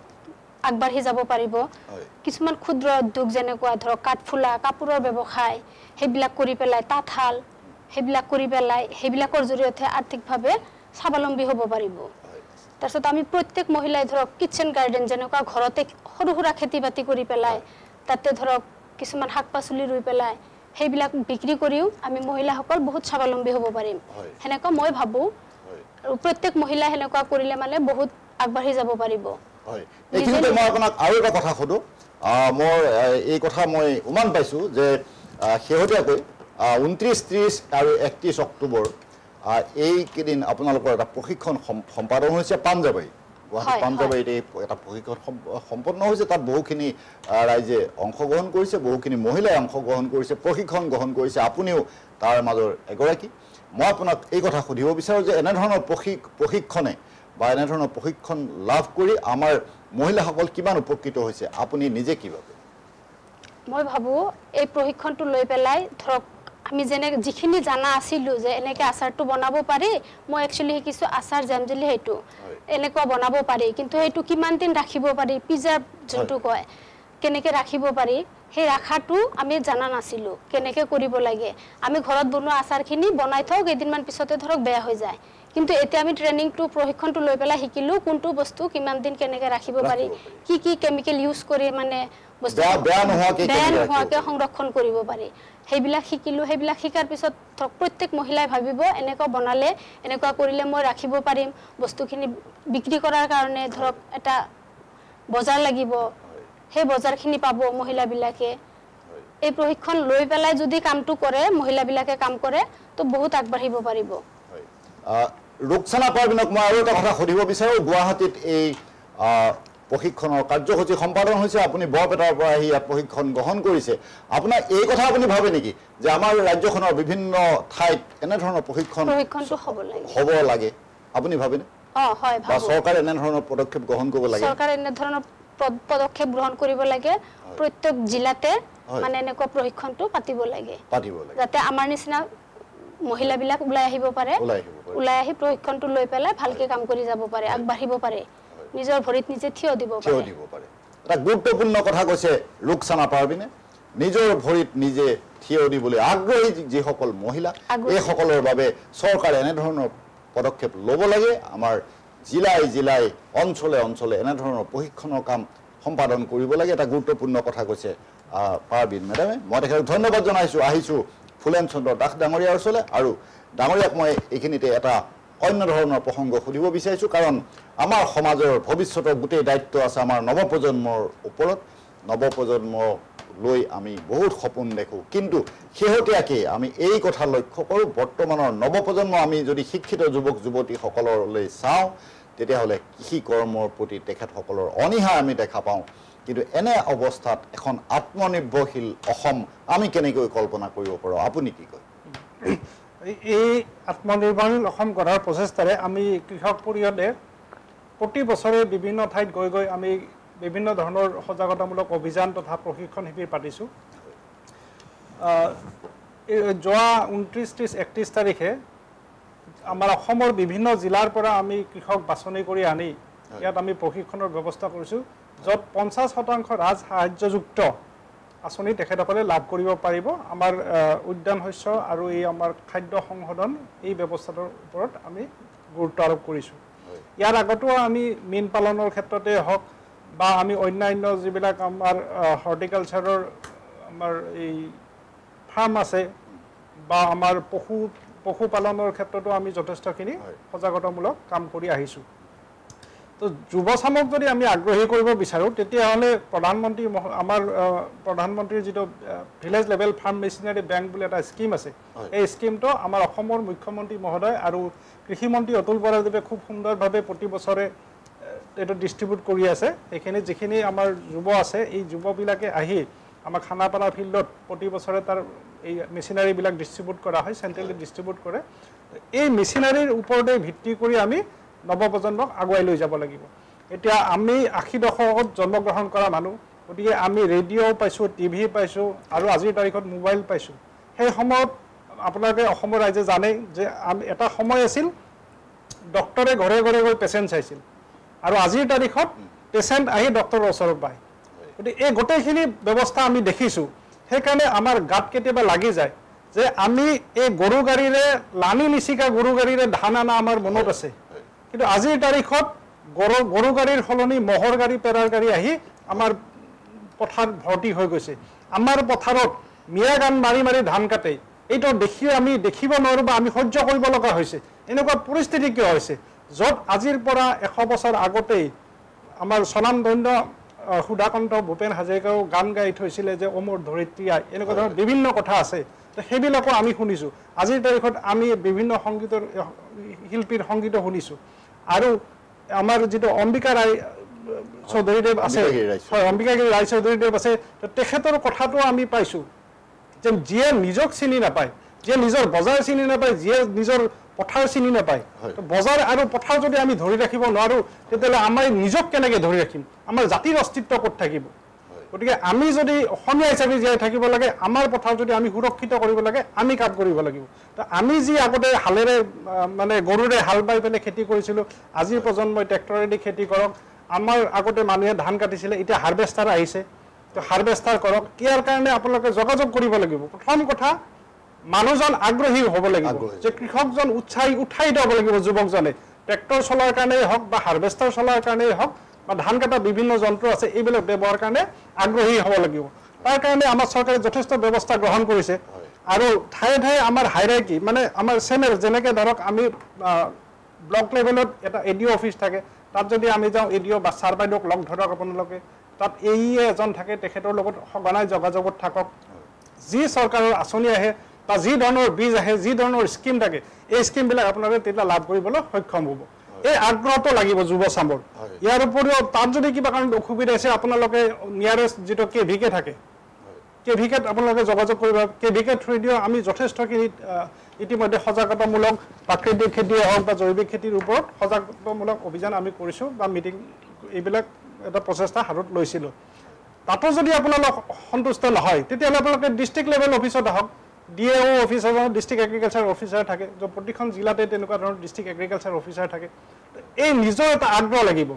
আগবাঢ়ি যাব পাৰিব কিছুমান ক্ষুদ্ৰ উদ্যোগ যেনেকুৱা ধৰক কাঠফুলা কাপোৰৰ ব্যৱসায় সেইবিলাক কৰি পেলাই তাঁতশাল সেইবিলাক কৰি পেলাই সেইবিলাকৰ জৰিয়তে আৰ্থিকভাৱে স্বাৱলম্বী হ'ব পাৰিব তাৰপিছত আমি প্ৰত্যেক মহিলাই ধৰক কিচেন গাৰ্ডেন যেনেকুৱা ঘৰতে সৰু সুৰা খেতি বাতি কৰি পেলাই তাতে ধৰক কিছুমান শাক পাচলি ৰুই পেলাই সেইবিলাক বিক্ৰী কৰিও আমি মহিলাসকল বহুত স্বাৱলম্বী হ'ব পাৰিম সেনেকুৱা মই ভাবোঁ আৰু প্ৰত্যেক মহিলাই সেনেকুৱা কৰিলে মানে বহুত আগবাঢ়ি যাব পাৰিব হয় এইখিনিতে মই আপোনাক আৰু এটা কথা সুধোঁ মোৰ এই কথা মই উমান পাইছোঁ যে শেহতীয়াকৈ 29, 30 আৰু 31 অক্টোবৰ এইকেইদিন আপোনালোকৰ এটা প্ৰশিক্ষণ সম্পাদন হৈছে পাঞ্জাবাৰী গুৱাহাটী পাঞ্জাবাৰীত এটা প্ৰশিক্ষণ সম্পন্ন হৈছে তাত বহুখিনি ৰাইজে অংশগ্ৰহণ কৰিছে বহুখিনি মহিলাই অংশগ্ৰহণ কৰিছে প্ৰশিক্ষণ গ্ৰহণ কৰিছে আপুনিও তাৰ মাজৰ এগৰাকী মই আপোনাক এই কথা সুধিব বিচাৰোঁ যে এনেধৰণৰ প্ৰশিক্ষণে বা এনেধৰণৰ প্ৰশিক্ষণ লাভ কৰি আমাৰ মহিলাসকল কিমান উপকৃত হৈছে আপুনি নিজে কি ভাবে মই ভাবোঁ এই প্ৰশিক্ষণটো লৈ পেলাই ধৰক আমি যেনে যিখিনি জানা আছিলোঁ যে এনেকৈ আচাৰটো বনাব পাৰি মই একচুৱেলি শিকিছোঁ আচাৰ জাম জেলি সেইটো এনেকুৱা বনাব পাৰি কিন্তু সেইটো কিমান দিন ৰাখিব পাৰি প্ৰিজাৰ্ভ যোনটো কয় কেনেকৈ ৰাখিব পাৰি সেই ৰাখাটো আমি জানা নাছিলোঁ কেনেকৈ কৰিব লাগে আমি ঘৰত বনোৱা আচাৰখিনি বনাই থওঁ কেইদিনমান পিছতে ধৰক বেয়া হৈ যায় কিন্তু এতিয়া আমি ট্ৰেইনিংটো প্ৰশিক্ষণটো লৈ পেলাই শিকিলোঁ কোনটো বস্তু কিমান দিন কেনেকৈ ৰাখিব পাৰি কি কি কেমিকেল ইউজ কৰি মানে বস্তু বেয়া নোহোৱাকৈ সংৰক্ষণ কৰিব পাৰি সেইবিলাক শিকিলোঁ সেইবিলাক শিকাৰ পিছত ধৰক প্ৰত্যেক মহিলাই ভাবিব এনেকুৱা বনালে এনেকুৱা কৰিলে মই ৰাখিব পাৰিম বস্তুখিনি বিক্ৰী কৰাৰ কাৰণে ধৰক এটা বজাৰ লাগিব সেই বজাৰখিনি পাব মহিলাবিলাকে এই প্ৰশিক্ষণ লৈ পেলাই যদি কামটো কৰে মহিলাবিলাকে কাম কৰে তো বহুত আগবাঢ়িব পাৰিব ৰুকসানা পাৰবিনক মই আৰু এটা কথা সুধিব বিচাৰো গুৱাহাটীত এই প্ৰশিক্ষণৰ কাৰ্যসূচী সম্পাদন হৈছে আপুনি বৰপেটাৰ পৰা আহি ইয়াত প্ৰশিক্ষণ গ্ৰহণ কৰিছে আপোনাৰ এই কথা আপুনি ভাবে নেকি যে আমাৰ ৰাজ্যখনৰ বিভিন্ন ঠাইত এনেধৰণৰ প্ৰশিক্ষণটো হ'ব লাগে আপুনি ভাবেনে হয় বা চৰকাৰে এনেধৰণৰ পদক্ষেপ গ্ৰহণ কৰিব লাগে চৰকাৰে এনেধৰণৰ পদক্ষেপ গ্ৰহণ কৰিব লাগে প্ৰত্যেক জিলাতে মানে এনেকুৱা প্ৰশিক্ষণটো পাতিব লাগে যাতে আমাৰ নিচিনা মহিলাবিলাক ওলাই আহিব পাৰে ওলাই আহি প্ৰশিক্ষণটো লৈ পেলাই ভালকে কাম কৰি যাব পাৰে আগবাঢ়িব পাৰে নিজৰ ভৰিত নিজে থিয় দিব পাৰে এটা গুৰুত্বপূৰ্ণ কথা কৈছে ৰুকসানা পাৰবিনে নিজৰ ভৰিত নিজে থিয় দিবলৈ আগ্ৰহী যিসকল মহিলা এই সকলৰ বাবে চৰকাৰে এনেধৰণৰ পদক্ষেপ ল'ব লাগে আমাৰ জিলাই জিলাই অঞ্চলে অঞ্চলে এনেধৰণৰ প্ৰশিক্ষণৰ কাম সম্পাদন কৰিব লাগে এটা গুৰুত্বপূৰ্ণ কথা কৈছে পাৰবিন মেডামে মই তেখেতক ধন্যবাদ জনাইছোঁ আহিছোঁ ফুলেন চন্দ্ৰ দাস ডাঙৰীয়াৰ ওচৰলৈ আৰু ডাঙৰীয়াক মই এইখিনিতে এটা অন্য ধৰণৰ প্ৰসংগ সুধিব বিচাৰিছোঁ কাৰণ আমাৰ সমাজৰ ভৱিষ্যতৰ গোটেই দায়িত্ব আছে আমাৰ নৱপ্ৰজন্মৰ ওপৰত নৱপ্ৰজন্ম লৈ আমি বহুত সপোন দেখোঁ কিন্তু শেহতীয়াকৈ আমি এই কথা লক্ষ্য কৰোঁ বৰ্তমানৰ নৱপ্ৰজন্ম আমি যদি শিক্ষিত যুৱক যুৱতীসকললৈ চাওঁ তেতিয়াহ'লে কৃষি কৰ্মৰ প্ৰতি তেখেতসকলৰ অনীহা আমি দেখা পাওঁ কিন্তু এনে অৱস্থাত এখন আত্মনিৰ্ভৰশীল অসম আমি কেনেকৈ কল্পনা কৰিব পাৰোঁ আপুনি কি কয় এই আত্মনিৰ্ভৰশীল অসম গঢ়াৰ প্ৰচেষ্টাৰে আমি কৃষক পৰিষদে প্ৰতি বছৰে বিভিন্ন ঠাইত গৈ গৈ আমি বিভিন্ন ধৰণৰ সজাগতামূলক অভিযান তথা প্ৰশিক্ষণ শিবিৰ পাতিছোঁ যোৱা 29-31 তাৰিখে আমাৰ অসমৰ বিভিন্ন জিলাৰ পৰা আমি কৃষক বাছনি কৰি আনি ইয়াত আমি প্ৰশিক্ষণৰ ব্যৱস্থা কৰিছোঁ য'ত 50% ৰাজ সাহায্যযুক্ত আঁচনি তেখেতসকলে লাভ কৰিব পাৰিব আমাৰ উদ্যান শস্য আৰু এই আমাৰ খাদ্য সংশোধন এই ব্যৱস্থাটোৰ ওপৰত আমি গুৰুত্ব আৰোপ কৰিছোঁ ইয়াৰ আগতো আমি মীন পালনৰ ক্ষেত্ৰতে হওক বা আমি অন্যান্য যিবিলাক আমাৰ হৰ্টিকালচাৰৰ আমাৰ এই ফাৰ্ম আছে বা আমাৰ পশুপালনৰ ক্ষেত্ৰতো আমি যথেষ্টখিনি সজাগতামূলক কাম কৰি আহিছোঁ তো যুৱচামক যদি আমি আগ্ৰহী কৰিব বিচাৰোঁ তেতিয়াহ'লে প্ৰধানমন্ত্ৰীৰ যিটো village level farm machinery bank বুলি এটা স্কিম আছে এই স্কিমটো আমাৰ অসমৰ মুখ্যমন্ত্ৰী মহোদয় আৰু কৃষিমন্ত্ৰী অতুল বৰাদেৱে খুব সুন্দৰভাৱে প্ৰতি বছৰে এইটো ডিষ্ট্ৰিবিউট কৰি আছে এইখিনি যিখিনি আমাৰ যুৱ আছে এই যুৱবিলাকে আহি আমাৰ খানাপাৰা ফিল্ডত প্ৰতি বছৰে তাৰ এই মেচিনাৰীবিলাক ডিষ্ট্ৰিবিউট কৰা হয় চেণ্ট্ৰেলি ডিষ্ট্ৰিবিউট কৰে এই মেচিনাৰীৰ ওপৰতে ভিত্তি কৰি আমি নৱপ্ৰজন্মক আগুৱাই লৈ যাব লাগিব এতিয়া আমি 80 দশকত জন্মগ্ৰহণ কৰা মানুহ গতিকে আমি ৰেডিঅ' পাইছোঁ টিভি পাইছোঁ আৰু আজিৰ তাৰিখত মোবাইল পাইছোঁ সেই সময়ত আপোনালোকে অসমৰ ৰাইজে জানে যে এটা সময় আছিল ডক্টৰে ঘৰে ঘৰে গৈ পেচেণ্ট চাইছিল আৰু আজিৰ তাৰিখত পেচেণ্ট আহি ডক্টৰৰ ওচৰত পায় গতিকে এই গোটেইখিনি ব্যৱস্থা আমি দেখিছোঁ সেইকাৰণে আমাৰ গাত কেতিয়াবা লাগি যায় যে আমি এই গৰু গাড়ীৰে লানি নিচিকা গৰু গাড়ীৰে ধান আনা আমাৰ মনত আছে কিন্তু আজিৰ তাৰিখত গৰু গাড়ীৰ সলনি মহৰ গাড়ী পেৰাৰ গাড়ী আহি আমাৰ পথাৰ ভৰ্তি হৈ গৈছে আমাৰ পথাৰত মিয়া গান মাৰি মাৰি ধান কাটে এইটো আমি দেখিব নোৱাৰোঁ বা আমি সহ্য কৰিব লগা হৈছে এনেকুৱা পৰিস্থিতি কিয় হৈছে য'ত আজিৰ পৰা 100 বছৰ আগতেই আমাৰ স্বনামধন্য সুধাকান্ত ভূপেন হাজৰিকাও গান গাই থৈছিলে যে অমৰ ধৰিত্ৰী আই এনেকুৱা ধৰণৰ বিভিন্ন কথা আছে তো সেইবিলাকো আমি শুনিছোঁ আজিৰ তাৰিখত আমি বিভিন্ন সংগীতৰ শিল্পীৰ সংগীতো শুনিছোঁ আৰু আমাৰ যিটো অম্বিকা ৰায় চৌধুৰীদেৱ আছে হয় অম্বিকাগিৰি ৰায় চৌধুৰীদেৱ আছে তেখেতৰ কথাটো আমি পাইছোঁ যে যিয়ে নিজক চিনি নাপায় যিয়ে নিজৰ বজাৰ চিনি নাপায় যিয়ে নিজৰ পথাৰ চিনি নাপায় বজাৰ আৰু পথাৰ যদি আমি ধৰি ৰাখিব নোৱাৰোঁ তেতিয়াহ'লে আমাৰ নিজক কেনেকৈ ধৰি ৰাখিম আমাৰ জাতিৰ অস্তিত্ব ক'ত থাকিব গতিকে আমি যদি অসমীয়া হিচাপে জীয়াই থাকিব লাগে আমাৰ পথাৰ যদি আমি সুৰক্ষিত কৰিব লাগে আমি কাম কৰিব লাগিব তো আমি যি আগতে হালেৰে মানে গৰুৰে হাল বাই পেলাই খেতি কৰিছিলোঁ আজিৰ প্ৰজন্মই ট্ৰেক্টৰেদি খেতি কৰক আমাৰ আগতে মানুহে ধান কাটিছিলে এতিয়া হাৰ্ভেষ্টাৰ আহিছে তো হাৰ্ভেষ্টাৰ কৰক ইয়াৰ কাৰণে আপোনালোকে যোগাযোগ কৰিব লাগিব প্ৰথম কথা মানুহজন আগ্ৰহী হ'ব লাগিব যে কৃষকজন উৎসাহিত হ'ব লাগিব যুৱকজনে ট্ৰেক্টৰ চলোৱাৰ কাৰণেই হওক বা হাৰ্ভেষ্টাৰ চলোৱাৰ কাৰণেই হওক বা ধান কাটা বিভিন্ন যন্ত্ৰ আছে এইবিলাক ব্যৱহাৰৰ কাৰণে আগ্ৰহী হ'ব লাগিব তাৰ কাৰণে আমাৰ চৰকাৰে যথেষ্ট ব্যৱস্থা গ্ৰহণ কৰিছে আৰু ঠায়ে ঠায়ে আমাৰ হাইৰাৰ্কি মানে আমাৰ চেনেল যেনেকৈ ধৰক আমি ব্লক লেভেলত এটা এডিঅ' অফিচ থাকে তাত যদি আমি যাওঁ এডিঅ' বা ছাৰ বাইদেউক লগ ধৰক আপোনালোকে তাত এজন থাকে তেখেতৰ লগত সঘনাই যোগাযোগত থাকক যি চৰকাৰৰ আঁচনি আহে বা যি ধৰণৰ বীজ আহে যি ধৰণৰ স্কিম থাকে এই স্কিমবিলাক আপোনালোকে তেতিয়া লাভ কৰিবলৈ সক্ষম হ'ব এই আগ্ৰহটো লাগিব যুৱ চামৰ ইয়াৰ উপৰিও তাত যদি কিবা কাৰণত অসুবিধা আছে আপোনালোকে নিয়াৰেষ্ট যিটো কেভিকে থাকে কেভিকেত আপোনালোকে যোগাযোগ কৰিব কেভিকে থ্ৰু দিও আমি যথেষ্টখিনি ইতিমধ্যে সজাগতামূলক প্ৰাকৃতিক খেতিয়ে হওক বা জৈৱিক খেতিৰ ওপৰত সজাগতামূলক অভিযান আমি কৰিছোঁ বা মিটিং এইবিলাক এটা প্ৰচেষ্টা হাতত লৈছিলোঁ তাতো যদি আপোনালোক সন্তুষ্ট নহয় তেতিয়াহ'লে আপোনালোকে ডিষ্ট্ৰিক্ট লেভেল অফিচত আহক DAO officer district agriculture officer থাকে প্ৰতিখন জিলাতে তেনেকুৱা ধৰণৰ ডিষ্ট্ৰিক্ট এগ্ৰিকালচাৰ অফিচাৰ থাকে এই নিজৰ এটা আগ্ৰহ লাগিব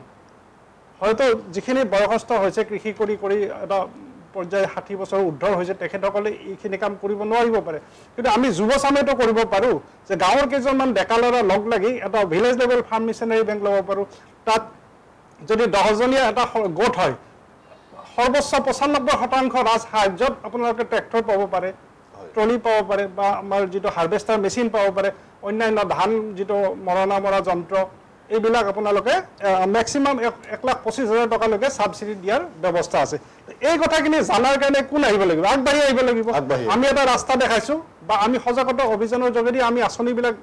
হয়তো যিখিনি বয়সস্থ হৈছে কৃষি কৰি কৰি এটা পৰ্যায় 60 বছৰ উৰ্ধৰ হৈছে তেখেতসকলে এইখিনি কাম কৰিব নোৱাৰিব পাৰে কিন্তু আমি যুৱ চামেতো কৰিব পাৰোঁ যে গাঁৱৰ কেইজনমান ডেকা ল'ৰা লগ লাগি এটা village level farm missionary bank ল'ব পাৰোঁ তাত যদি 10জনীয়া এটা গোট হয় সৰ্বোচ্চ 95% ৰাজ সাহায্যত আপোনালোকে ট্ৰেক্টৰ পাব পাৰে ট্ৰলি পাব পাৰে বা আমাৰ যিটো হাৰ্ভেষ্টাৰ মেচিন পাব পাৰে অন্যান্য ধান যিটো মৰণা মৰা যন্ত্ৰ এইবিলাক আপোনালোকে মেক্সিমাম 1,25,000 টকালৈকে সাবসিডি দিয়াৰ ব্যৱস্থা আছে এই কথাখিনি জানাৰ কাৰণে কোন আহিব লাগিব আগবাঢ়ি আহিব লাগিব আমি এটা ৰাস্তা দেখাইছো বা আমি সজাগতা অভিযানৰ যোগেদি আমি আঁচনিবিলাক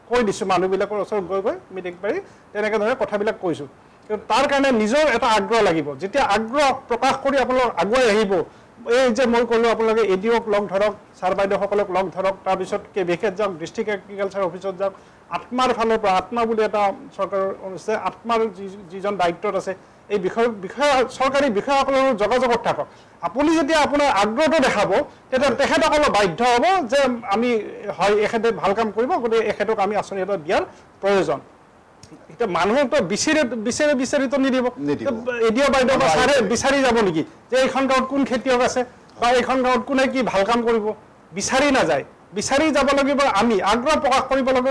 কৈ দিছো মানুহবিলাকৰ ওচৰত গৈ গৈ মিটিং পাৰি তেনেকৈ ধৰণে কথাবিলাক কৈছো কিন্তু তাৰ কাৰণে নিজৰ এটা আগ্ৰহ লাগিব যেতিয়া আগ্ৰহ প্ৰকাশ কৰি আপোনালোক আগুৱাই আহিব এই যে মই ক'লো আপোনালোকে এডিঅ'ক লগ ধৰক ছাৰ বাইদেউসকলক লগ ধৰক তাৰপিছত কেভিকেত যাওক ডিষ্ট্ৰিক্ট এগ্ৰিকালচাৰ অফিচত যাওক আত্মাৰ ফালৰ পৰা আত্মা বুলি এটা চৰকাৰৰ অনুষ্ঠিত আত্মাৰ যিজন দায়িত্বত আছে এই বিষয় চৰকাৰী বিষয়াসকলৰ যোগাযোগত থাকক আপুনি যেতিয়া আপোনাৰ আগ্ৰহটো দেখাব তেতিয়া তেখেতসকল বাধ্য হ'ব যে আমি হয় এখেতে ভাল কাম কৰিব গতিকে এখেতক আমি আঁচনি এটা দিয়াৰ প্ৰয়োজন এটা মানুহক বিচাৰিতো নিদিব এডিঅ' বাইদেউ বা ছাৰে বিচাৰি যাব নেকি যে এইখন গাঁৱত কোন খেতিয়ক আছে বা এইখন গাঁৱত কোনে কি ভাল কাম কৰিব বিচাৰি নাযায় বিচাৰি যাব লাগিব আমি আগ্ৰহ প্ৰকাশ কৰিব লাগিব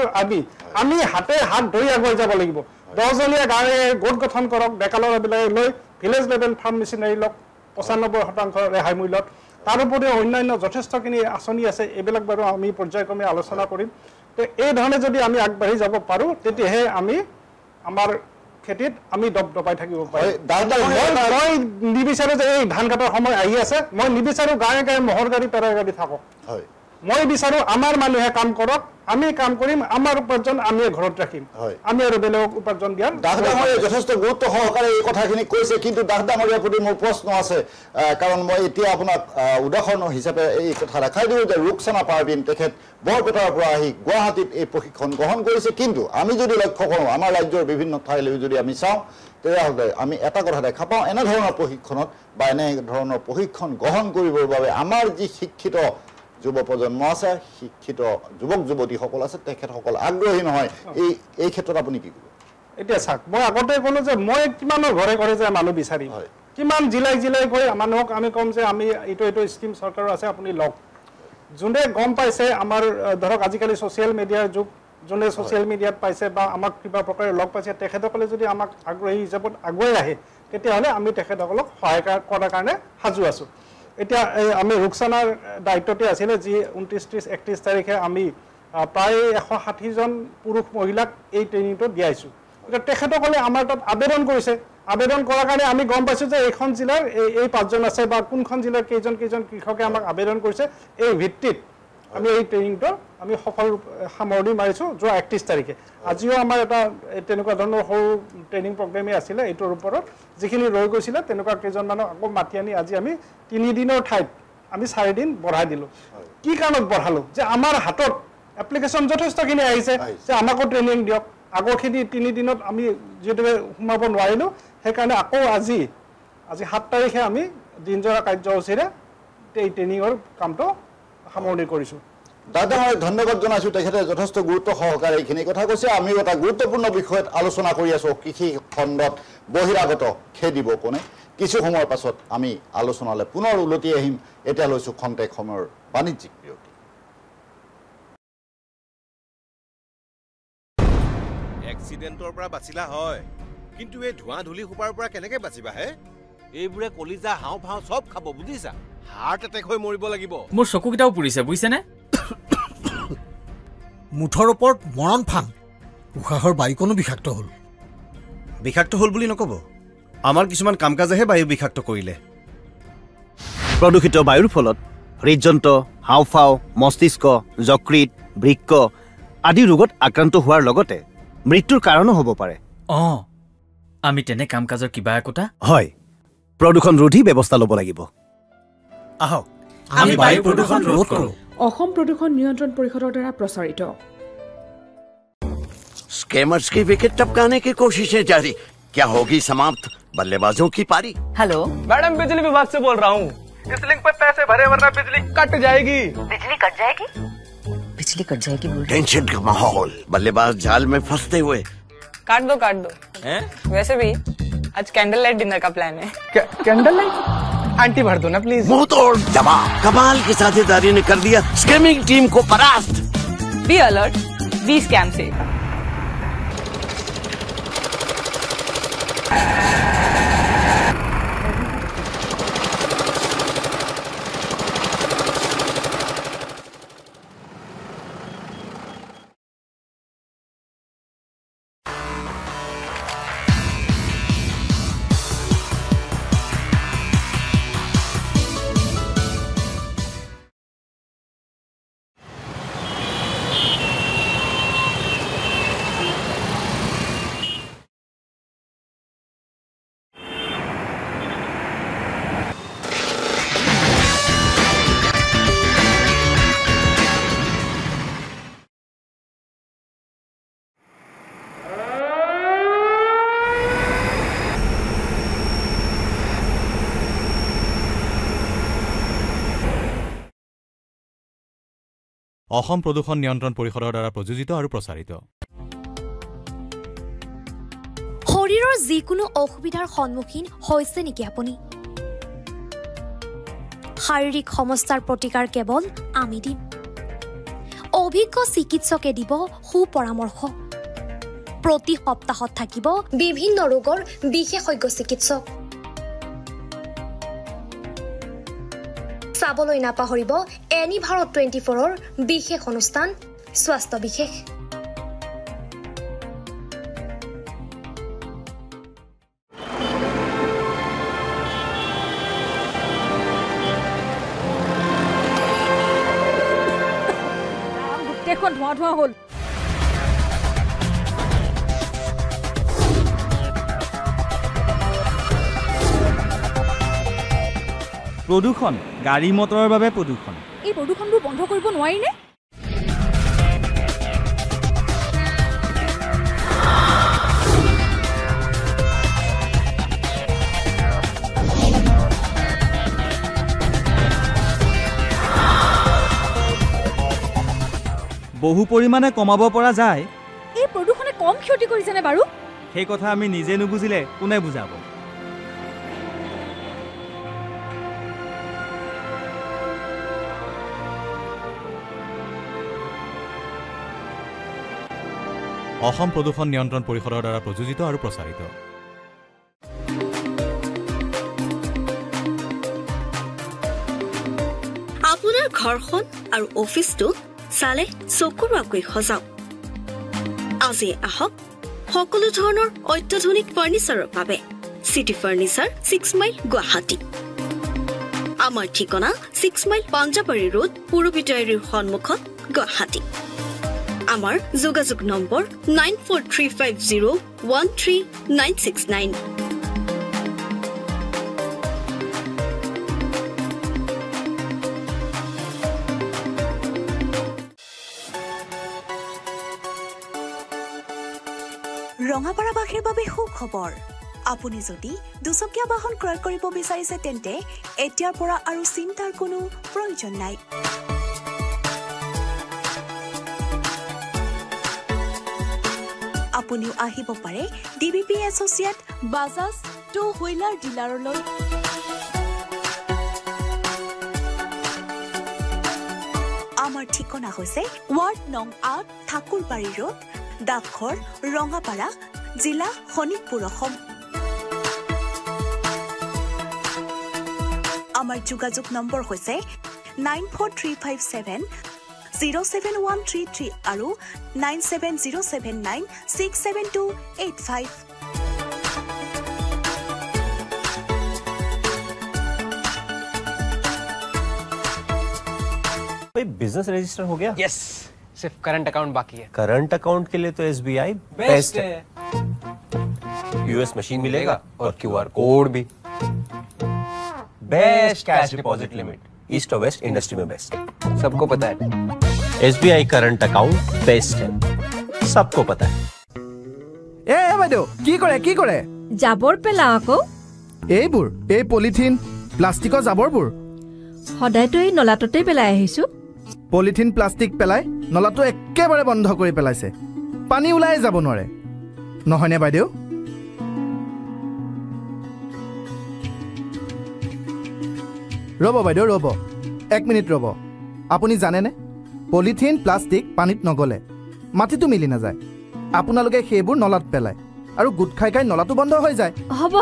আমি হাতে হাত ধৰি আগুৱাই যাব লাগিব 10জনীয়া গাঁৱে গোট গঠন কৰক ডেকা ল'ৰাবিলাকে লৈ ভিলেজ লেভেল ফাৰ্ম মেচিনাৰী লওক 95% ৰেহাই মূল্যত তাৰ উপৰিও অন্যান্য যথেষ্টখিনি আঁচনি আছে এইবিলাক বাৰু আমি পৰ্যায়ক্ৰমে আলোচনা কৰিম তো এই ধৰণে যদি আমি আগবাঢ়ি যাব পাৰোঁ তেতিয়াহে আমি আমাৰ খেতিত আমি দবদবাই থাকিব পাৰিম মই নিবিচাৰোঁ যে এই ধান কাটাৰ সময় আহি আছে মই নিবিচাৰোঁ গাঁৱে গাঁৱে মহৰ গাড়ী পেৰাৰ গাড়ী থাকক মই বিচাৰোঁ আমাৰ মানুহে কাম কৰক আমি কাম কৰিম আমাৰ উপাৰ্জন আমি ঘৰত ৰাখিম আমি আৰু বেলেগক উপাৰ্জন দিয়াৰ ডাঙৰীয়া যথেষ্ট গুৰুত্ব সহকাৰে এই কথাখিনি কৈছে কিন্তু ডাঙৰীয়াৰ প্ৰতি মোৰ প্ৰশ্ন আছে কাৰণ মই এতিয়া আপোনাক উদাহৰণ হিচাপে এই কথা দেখাই দিওঁ যে ৰুকসানা পাৰবিন তেখেত বৰপেটাৰ পৰা আহি গুৱাহাটীত এই প্ৰশিক্ষণ গ্ৰহণ কৰিছে কিন্তু আমি যদি লক্ষ্য কৰোঁ আমাৰ ৰাজ্যৰ বিভিন্ন ঠাইলৈ যদি আমি চাওঁ তেতিয়াহ'লে আমি এটা কথা দেখা পাওঁ এনেধৰণৰ প্ৰশিক্ষণত বা এনেধৰণৰ প্ৰশিক্ষণ গ্ৰহণ কৰিবৰ বাবে আমাৰ যি শিক্ষিত যুৱ প্ৰজন্ম আছে শিক্ষিত যুৱক যুৱতীসকল আছে তেখেতসকল আগ্ৰহী নহয় এই ক্ষেত্ৰত আপুনি কি ক'ব এতিয়া চাওক মই আগতে ক'লো যে মই কিমানৰ ঘৰে ঘৰে যে মানুহ বিচাৰিম কিমান জিলাই জিলাই গৈ মানুহক আমি ক'ম যে আমি এইটো স্কিম চৰকাৰৰ আছে আপুনি লওক যোনে গম পাইছে আমাৰ ধৰক আজিকালি ছ'চিয়েল মিডিয়াৰ যুগ যোনে ছ'চিয়েল মিডিয়াত পাইছে বা আমাক কিবা প্ৰকাৰে লগ পাইছে তেখেতসকলে যদি আমাক আগ্ৰহী হিচাপত আগুৱাই আহে তেতিয়াহ'লে আমি তেখেতসকলক সহায় কৰাৰ কাৰণে সাজু আছোঁ এতিয়া আমি ৰুকসানাৰ দায়িত্বতে আছিলে যি 29-31 তাৰিখে আমি প্ৰায় 160জন পুৰুষ মহিলাক এই ট্ৰেইনিংটো দিয়াইছোঁ এতিয়া তেখেতসকলে আমাৰ তাত আবেদন কৰিছে আবেদন কৰাৰ কাৰণে আমি গম পাইছোঁ যে এইখন জিলাৰ এই 5জন আছে বা কোনখন জিলাৰ কেইজন কৃষকে আমাক আবেদন কৰিছে এই ভিত্তিত আমি এই ট্ৰেইনিংটো আমি সফল সামৰণি মাৰিছোঁ যোৱা 31 তাৰিখে আজিও আমাৰ এটা তেনেকুৱা ধৰণৰ সৰু ট্ৰেইনিং প্ৰগ্ৰেমেই আছিলে এইটোৰ ওপৰত যিখিনি ৰৈ গৈছিলে তেনেকুৱা কেইজনমানক আকৌ মাতি আনি আজি আমি 3 দিনৰ ঠাইত আমি 4 দিন বঢ়াই দিলোঁ কি কাৰণত বঢ়ালোঁ যে আমাৰ হাতত এপ্লিকেশ্যন যথেষ্টখিনি আহিছে যে আমাকো ট্ৰেইনিং দিয়ক আগৰখিনি 3 দিনত আমি যিহেতুকে সোমাব নোৱাৰিলোঁ সেইকাৰণে আকৌ আজি 7 তাৰিখে আমি দিনজোৰা কাৰ্যসূচীৰে এই ট্ৰেইনিঙৰ কামটো সামৰণি কৰিছোঁ দাদা মই ধন্যবাদ জনাইছোঁ তেখেতে যথেষ্ট গুৰুত্ব সহকাৰে এইখিনি কথা কৈছে আমিও এটা গুৰুত্বপূৰ্ণ বিষয়ত আলোচনা কৰি আছোঁ কৃষি খণ্ডত বহিৰাগত খেদিব কোনে কিছু সময়ৰ পাছত আমি আলোচনালৈ পুনৰ উলটি আহিম এতিয়া লৈছোঁ খন্তেক সময়ৰ বাণিজ্যিক বিৰতি এক্সিডেণ্টৰ পৰা বাচিলা হয় কিন্তু এই ধোঁৱা ধূলি সোপাৰ পৰা কেনেকৈ বাচিবা হে এইবোৰে কলিজা হাওঁফাওঁ চব খাব বুজিছা হাৰ্ট এটেক হৈ মৰিব লাগিব মোৰ চকুকেইটাও পুৰিছে বুজিছেনে মুঠৰ ওপৰত মৰণ ফান উশাহৰ বায়ুকণো বিষাক্ত হ'ল বুলি নক'ব আমাৰ কিছুমান কাম কাজেহে বায়ু বিষাক্ত কৰিলে প্ৰদূষিত বায়ুৰ ফলত হৃদযন্ত্ৰ হাওঁফাওঁ মস্তিষ্ক যকৃত বৃক্ক আদি ৰোগত আক্ৰান্ত হোৱাৰ লগতে মৃত্যুৰ কাৰণো হ'ব পাৰে আমি তেনে কাম কাজৰ কিবা একোটা হয় প্ৰদূষণ ৰোধী ব্যৱস্থা ল'ব লাগিব আহক আমি বায়ু প্ৰদূষণ ৰোধ কৰোঁ অসম প্ৰদূষণ নিয়ন্ত্ৰণ পৰিষদৰ দ্বাৰা প্ৰচাৰিত स्कैमर्स की विकेट टपकाने की कोशिशें जारी क्या होगी समाप्त बल्लेबाजों की पारी हेलो मैडम बिजली विभाग से बोल रहा हूँ इस लिंक पे पैसे भरे वरना बिजली कट जाएगी बिजली कट जाएगी बिजली कट जाएगी बोल टेंशन का माहौल बल्लेबाज जाल में फंसते हुए काट दो वैसे भी आज कैंडल लाइट डिनर का प्लान है कैंडल लाइट आंटी भर दो ना प्लीज मुंह तोड़ जवाब कमाल की साझेदारी ने कर दिया स्कैमिंग टीम को परास्त बी अलर्ट बी स्कैम से অসম প্ৰদূষণ নিয়ন্ত্ৰণ পৰিষদৰ দ্বাৰা প্ৰযোজিত আৰু প্ৰচাৰিত শৰীৰৰ যিকোনো অসুবিধাৰ সন্মুখীন হৈছে নেকি আপুনি শাৰীৰিক সমস্যাৰ প্ৰতিকাৰ কেৱল আমি দিম অভিজ্ঞ চিকিৎসকে দিব সুপৰামৰ্শ প্ৰতি সপ্তাহত থাকিব বিভিন্ন ৰোগৰ বিশেষজ্ঞ চিকিৎসক চাবলৈ নাপাহৰিব এনি ভাৰত 24ৰ বিশেষ অনুষ্ঠান স্বাস্থ্য বিশেষ গোটেইখন ধোঁৱা হ'ল প্ৰদূষণ গাড়ী মটৰৰ বাবে প্ৰদূষণ এই প্ৰদূষণবোৰ বন্ধ কৰিব নোৱাৰি নে বহু পৰিমাণে কমাব পৰা যায় এই প্ৰদূষণে কম ক্ষতি কৰিছেনে বাৰু সেই কথা আমি নিজে নুবুজিলে কোনে বুজাব অসম প্ৰদূষণ নিয়ন্ত্ৰণ পৰিষদৰ দ্বাৰা প্ৰযোজিত আৰু প্ৰচাৰিত আপোনাৰ ঘৰখন আৰু অফিচটো চালে চকুৰুৱাকৈ সজাওক আজি আহক সকলো ধৰণৰ অত্যাধুনিক ফাৰ্নিচাৰৰ বাবে সিটি ফাৰ্নিচাৰ 6 মাইল গুৱাহাটী আমাৰ ঠিকনা 6 মাইল পাঞ্জাবাৰী ৰোড পুৰবিটাৰীৰ সন্মুখত গুৱাহাটী আমাৰ যোগাযোগ নম্বৰ 9435013969 ৰঙাপাৰাবাসীৰ বাবে সুখবৰ আপুনি যদি দুচকীয়া বাহন ক্ৰয় কৰিব বিচাৰিছে তেন্তে এতিয়াৰ পৰা আৰু চিন্তাৰ কোনো প্ৰয়োজন নাই আপুনিও আহিব পাৰে DBP associate Bajaj two wheeler ডিলাৰলৈ আমাৰ ঠিকনা হৈছে ৱাৰ্ড নং 8 ঠাকুৰবাৰী ৰোড ডাকঘৰ ৰঙাপাৰা জিলা শোণিতপুৰ অসম আমাৰ যোগাযোগ নম্বৰ হৈছে 9435707133 আৰু 9707967285 भाई बिजनेस रजिस्टर हो गया? यस, सिर्फ करंट अकाउंट बाकी है। करंट अकाउंट के लिए तो SBI बेस्ट है। US मशीन मिलेगा और QR कोड भी। Best cash deposit limit east और वेस्ट इंडस्ट्री में बेस्ट है, सबको पता है। SBI करंट अकाउंट बेस्ट है, सबको पता है। ए বাইদেউ কি কৰে জাবৰ পেলাও আকৌ এইবোৰ এই পলিথিন প্লাষ্টিকৰ জাবৰবোৰ সদায়তো এই নলাটোতে পেলাই আহিছো পলিথিন প্লাষ্টিক পেলাই নলাটো একেবাৰে বন্ধ কৰি পেলাইছে পানী ওলাই যাব নোৱাৰে নহয়নে বাইদেউ ৰব বাইদেউ ৰব 1 মিনিট ৰব আপুনি জানেনে পলিথিন প্লাষ্টিক পানীত নগলে মাটিটো মিলি নাযায় আপোনালোকে সেইবোৰ নলাত পেলাই আৰু গুট খাই খাই নলাটো বন্ধ হৈ যায় হ'ব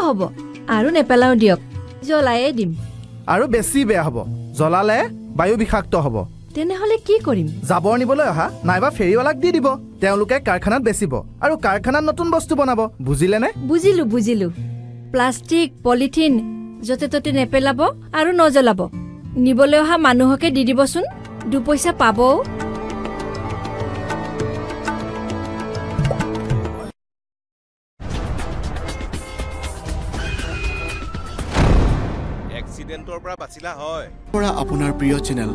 আৰু নেপেলাও দিয়ক জ্বলায়ে দিম আৰু বেছি বেয়া হ'ব জ্বলালে বায়ু বিষাক্ত হ'ব তেনেহলে কি কৰিম জাবৰ নিবলৈ অহা নাইবা ফেৰিৱালাক দি দিব তেওঁলোকে কাৰখানাত বেচিব আৰু কাৰখানাত নতুন বস্তু বনাব বুজিলেনে বুজিলো প্লাষ্টিক পলিথিন যতে ততে নেপেলাব আৰু নজ্বলাব নিবলৈ অহা মানুহকে দি দিবচোন 2 পইচা পাব এক্সিডেন্টৰ পৰা বাচিলা হয় পৰা আপোনাৰ প্ৰিয় চেনেল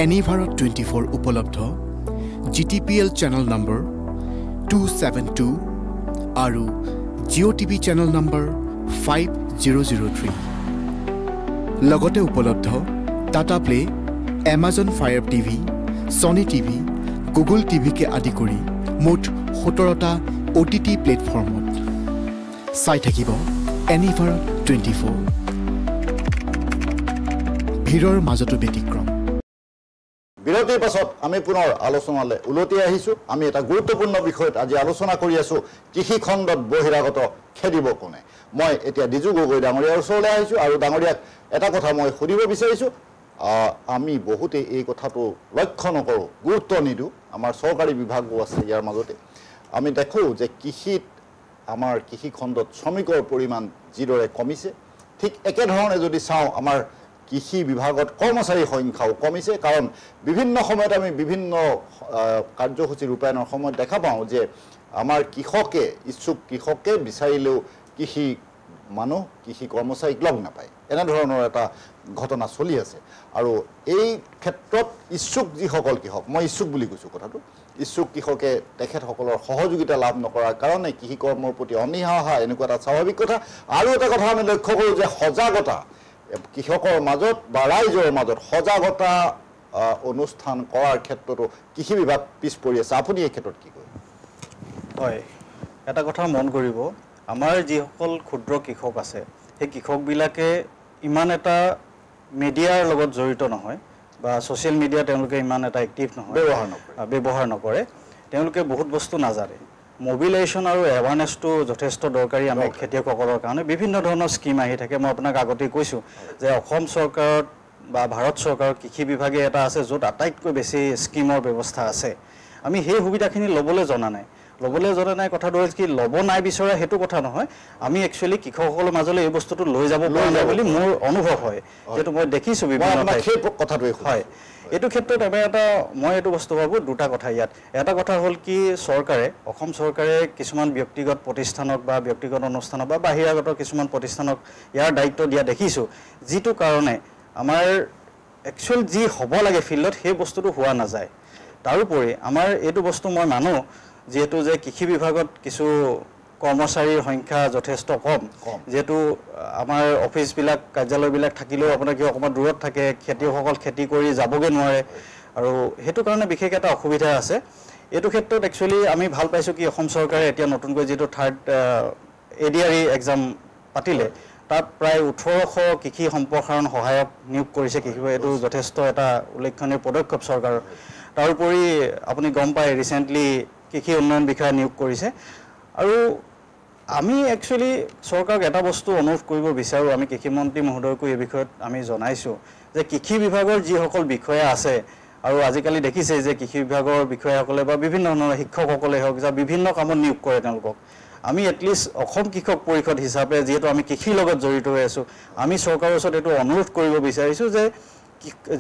এনি ভাৰত 24 উপলব্ধ GTPL চেনেল নম্বৰ 272 আৰু জিঅ' টিভি চেনেল নম্বৰ 5003 লগতে উপলব্ধ Tata play Amazon fire TV Sony TV Google টিভিকে আদি কৰি মুঠ 17টা OTT প্লেটফৰ্মত চাই থাকিব এনি ভাৰত 24 ভিৰৰ মাজতো ব্যতিক্ৰম বিৰতিৰ পাছত আমি পুনৰ আলোচনালৈ উলতি আহিছো আমি এটা গুৰুত্বপূৰ্ণ বিষয়ত আজি আলোচনা কৰি আছো কৃষি খণ্ডত বহিৰাগত খেদিব কোনে মই এতিয়া দিজু গগৈ ডাঙৰীয়াৰ ওচৰলৈ আহিছো আৰু ডাঙৰীয়াক এটা কথা মই সুধিব বিচাৰিছো আমি বহুতে এই কথাটো লক্ষ্য নকৰো গুৰুত্ব নিদু আমাৰ চৰকাৰী বিভাগও আছে ইয়াৰ মাজতে আমি দেখো যে কৃষিত আমাৰ কৃষি খণ্ডত শ্ৰমিকৰ পৰিমাণ যিদৰে কমিছে ঠিক একে ধৰণে যদি চাওঁ আমাৰ কৃষি বিভাগত কৰ্মচাৰীৰ সংখ্যাও কমিছে কাৰণ বিভিন্ন সময়ত আমি বিভিন্ন কাৰ্যসূচী ৰূপায়ণৰ সময়ত দেখা পাওঁ যে আমাৰ ইচ্ছুক কৃষকে বিচাৰিলেও কৃষি মানুহ কৃষি কৰ্মচাৰীক লগ নাপায় এনেধৰণৰ এটা ঘটনা চলি আছে আৰু এই ক্ষেত্ৰত ইচ্ছুক যিসকল কৃষক মই ইচ্ছুক বুলি কৈছোঁ কথাটো ইচ্ছুক কৃষকে তেখেতসকলৰ সহযোগিতা লাভ নকৰাৰ কাৰণে কৃষি কৰ্মৰ প্ৰতি অনীহা অহা এনেকুৱা এটা স্বাভাৱিক কথা আৰু এটা কথা আমি লক্ষ্য কৰোঁ যে সজাগতা কৃষকৰ মাজত বা ৰাইজৰ মাজত সজাগতা অনুষ্ঠান কৰাৰ ক্ষেত্ৰতো কৃষি বিভাগ পিছ পৰি আছে আপুনি এই ক্ষেত্ৰত কি কয় হয় এটা কথা মন কৰিব আমাৰ যিসকল ক্ষুদ্ৰ কৃষক আছে সেই কৃষকবিলাকে ইমান এটা মিডিয়াৰ লগত জড়িত নহয় বা ছ'চিয়েল মিডিয়া তেওঁলোকে ইমান এটা এক্টিভ নহয় ব্যৱহাৰ নকৰে তেওঁলোকে বহুত বস্তু নাজানে মোবিলাইজেশ্যন আৰু এৱাৰনেছটো যথেষ্ট দৰকাৰী আমাৰ খেতিয়কসকলৰ কাৰণে বিভিন্ন ধৰণৰ স্কিম আহি থাকে মই আপোনাক আগতেই কৈছোঁ যে অসম চৰকাৰত বা ভাৰত চৰকাৰৰ কৃষি বিভাগে এটা আছে য'ত আটাইতকৈ বেছি স্কিমৰ ব্যৱস্থা আছে আমি সেই সুবিধাখিনি ল'বলৈ জনা নাই কথাটো হ'ল কি ল'ব নাই বিচৰা সেইটো কথা নহয় আমি একচুৱেলি কৃষকসকলৰ মাজলৈ এই বস্তুটো লৈ যাব পৰা নাই বুলি মোৰ অনুভৱ হয় যিহেতু মই দেখিছোঁ বিভিন্ন কথাটোৱে হয় এইটো ক্ষেত্ৰত মই এইটো বস্তু ভাবোঁ দুটা কথা ইয়াত এটা কথা হ'ল কি অসম চৰকাৰে কিছুমান ব্যক্তিগত প্ৰতিষ্ঠানক বা ব্যক্তিগত অনুষ্ঠানক বা বাহিৰাগত কিছুমান প্ৰতিষ্ঠানক ইয়াৰ দায়িত্ব দিয়া দেখিছোঁ যিটো কাৰণে আমাৰ একচুৱেল যি হ'ব লাগে ফিল্ডত সেই বস্তুটো হোৱা নাযায় তাৰোপৰি আমাৰ এইটো বস্তু মই মানো যেহেতু যে কৃষি বিভাগত কিছু কৰ্মচাৰীৰ সংখ্যা যথেষ্ট কম যেহেতু আমাৰ অফিচবিলাক কাৰ্যালয়বিলাক থাকিলেও আপোনাৰ কি অকণমান দূৰত থাকে খেতিয়কসকল খেতি কৰি যাবগৈ নোৱাৰে আৰু সেইটো কাৰণে বিশেষ এটা অসুবিধা আছে এইটো ক্ষেত্ৰত একচুৱেলি আমি ভাল পাইছোঁ কি অসম চৰকাৰে এতিয়া নতুনকৈ যিটো 3rd ADRE এক্সাম পাতিলে তাত প্ৰায় 1800 কৃষি সম্প্ৰসাৰণ সহায়ক নিয়োগ কৰিছে এইটো যথেষ্ট এটা উল্লেখনীয় পদক্ষেপ চৰকাৰৰ তাৰোপৰি আপুনি গম পায় ৰিচেণ্টলি কৃষি উন্নয়ন বিষয়া নিয়োগ কৰিছে আৰু আমি একচুৱেলি চৰকাৰক এটা বস্তু অনুৰোধ কৰিব বিচাৰোঁ আমি কৃষিমন্ত্ৰী মহোদয়কো এই বিষয়ত আমি জনাইছোঁ যে কৃষি বিভাগৰ যিসকল বিষয়া আছে আৰু আজিকালি দেখিছে যে কৃষি বিভাগৰ বিষয়াসকলে বা বিভিন্ন ধৰণৰ শিক্ষকসকলে হওক যে বিভিন্ন কামত নিয়োগ কৰে তেওঁলোকক আমি এটলিষ্ট অসম কৃষক পৰিষদ হিচাপে যিহেতু আমি কৃষিৰ লগত জড়িত হৈ আছোঁ আমি চৰকাৰৰ ওচৰত এইটো অনুৰোধ কৰিব বিচাৰিছোঁ যে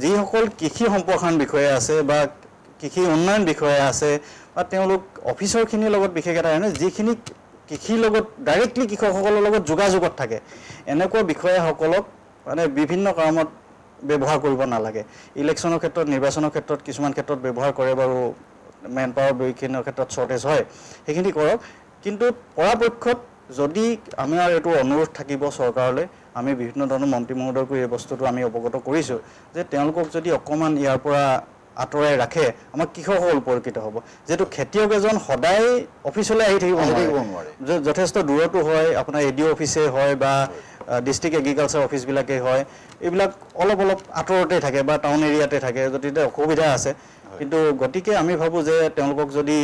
যিসকল কৃষি সম্প্ৰসাৰণ বিষয়া আছে বা কৃষি উন্নয়ন বিষয়া আছে বা তেওঁলোক অফিচাৰখিনিৰ লগত বিশেষ এটা যিখিনি কৃষিৰ লগত ডাইৰেক্টলি কৃষকসকলৰ লগত যোগাযোগত থাকে এনেকুৱা বিষয়াসকলক মানে বিভিন্ন কামত ব্যৱহাৰ কৰিব নালাগে ইলেকশ্যনৰ ক্ষেত্ৰত নিৰ্বাচনৰ ক্ষেত্ৰত কিছুমান ক্ষেত্ৰত ব্যৱহাৰ কৰে বাৰু মেন পাৱাৰ বিভিন্ন ক্ষেত্ৰত শ্বৰ্টেজ হয় সেইখিনি কৰক কিন্তু পৰাপক্ষত যদি আমাৰ এইটো অনুৰোধ থাকিব চৰকাৰলৈ আমি বিভিন্ন ধৰণৰ মন্ত্ৰী মহোদয়কো এই বস্তুটো আমি অৱগত কৰিছোঁ যে তেওঁলোকক যদি অকণমান ইয়াৰ পৰা আঁতৰাই ৰাখে আমাৰ কৃষকসকল উপকৃত হ'ব যেহেতু খেতিয়ক এজন সদায় অফিচলৈ আহি থাকিব নোৱাৰে যথেষ্ট দূৰতো হয় আপোনাৰ এডিঅ' অফিচে হয় বা ডিষ্ট্ৰিক্ট এগ্ৰিকালচাৰ অফিচবিলাকেই হয় এইবিলাক অলপ আঁতৰতে থাকে বা টাউন এৰিয়াতে থাকে যদি অসুবিধা আছে কিন্তু গতিকে আমি ভাবোঁ যে তেওঁলোকক যদি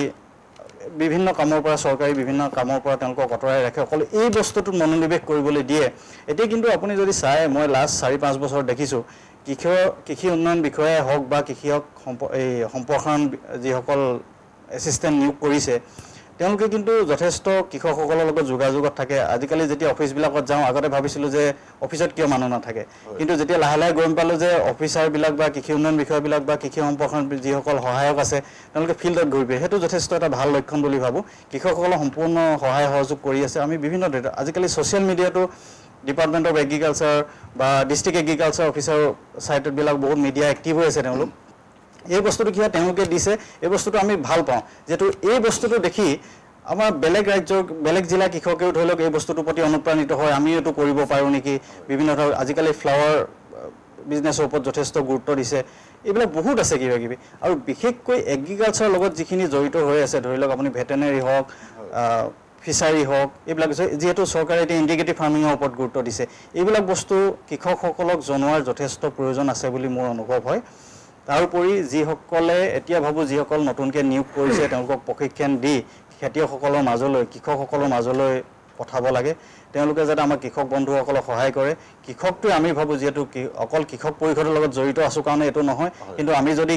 বিভিন্ন কামৰ পৰা চৰকাৰী বিভিন্ন কামৰ পৰা তেওঁলোকক আঁতৰাই ৰাখে অকল এই বস্তুটোত মনোনিৱেশ কৰিবলৈ দিয়ে এতিয়া কিন্তু আপুনি যদি চাই মই লাষ্ট 4-5 বছৰ দেখিছোঁ কৃষি উন্নয়ন বিষয়াই হওক বা কৃষক এই সম্প্ৰসাৰণ যিসকল এছিষ্টেণ্ট নিয়োগ কৰিছে তেওঁলোকে কিন্তু যথেষ্ট কৃষকসকলৰ লগত যোগাযোগত থাকে আজিকালি যেতিয়া অফিচবিলাকত যাওঁ আগতে ভাবিছিলোঁ যে অফিচত কিয় মানুহ নাথাকে কিন্তু যেতিয়া লাহে লাহে গম পালোঁ যে অফিচাৰবিলাক বা কৃষি উন্নয়ন বিষয়বিলাক বা কৃষি সম্প্ৰসাৰণ যিসকল সহায়ক আছে তেওঁলোকে ফিল্ডত ঘূৰি ফুৰে সেইটো যথেষ্ট এটা ভাল লক্ষণ বুলি ভাবোঁ কৃষকসকলক সম্পূৰ্ণ সহায় সহযোগ কৰি আছে আমি বিভিন্ন আজিকালি ছ'চিয়েল মিডিয়াটো ডিপাৰ্টমেণ্ট অফ এগ্ৰিকালচাৰ বা ডিষ্ট্ৰিক্ট এগ্ৰিকালচাৰ অফিচাৰ ছাইটবিলাক বহুত মিডিয়া এক্টিভ হৈ আছে তেওঁলোক এই বস্তুটো কি হয় তেওঁলোকে দিছে এই বস্তুটো আমি ভাল পাওঁ যেহেতু এই বস্তুটো দেখি আমাৰ বেলেগ ৰাজ্যৰ বেলেগ জিলা কৃষকেও ধৰি লওক এই বস্তুটোৰ প্ৰতি অনুপ্ৰাণিত হয় আমিও এইটো কৰিব পাৰোঁ নেকি বিভিন্ন ধৰণৰ আজিকালি ফ্লাৱাৰ বিজনেছৰ ওপৰত যথেষ্ট গুৰুত্ব দিছে এইবিলাক বহুত আছে কিবা কিবি আৰু বিশেষকৈ এগ্ৰিকালচাৰৰ লগত যিখিনি জড়িত হৈ আছে ধৰি লওক আপুনি ভেটেনেৰি হওক ফিচাৰী হওক এইবিলাক যিহেতু চৰকাৰে এতিয়া ইণ্টিগ্ৰেটিভ ফাৰ্মিঙৰ ওপৰত গুৰুত্ব দিছে এইবিলাক বস্তু কৃষকসকলক জনোৱাৰ যথেষ্ট প্ৰয়োজন আছে বুলি মোৰ অনুভৱ হয় তাৰোপৰি যিসকলে এতিয়া ভাবোঁ যিসকল নতুনকৈ নিয়োগ কৰিছে তেওঁলোকক প্ৰশিক্ষণ দি খেতিয়কসকলৰ মাজলৈ কৃষকসকলৰ মাজলৈ পঠাব লাগে তেওঁলোকে যাতে আমাৰ কৃষক বন্ধুসকলক সহায় কৰে কৃষকটোৱে আমি ভাবোঁ যিহেতু অকল কৃষক পৰিষদৰ লগত জড়িত আছোঁ কাৰণে এইটো নহয় কিন্তু আমি যদি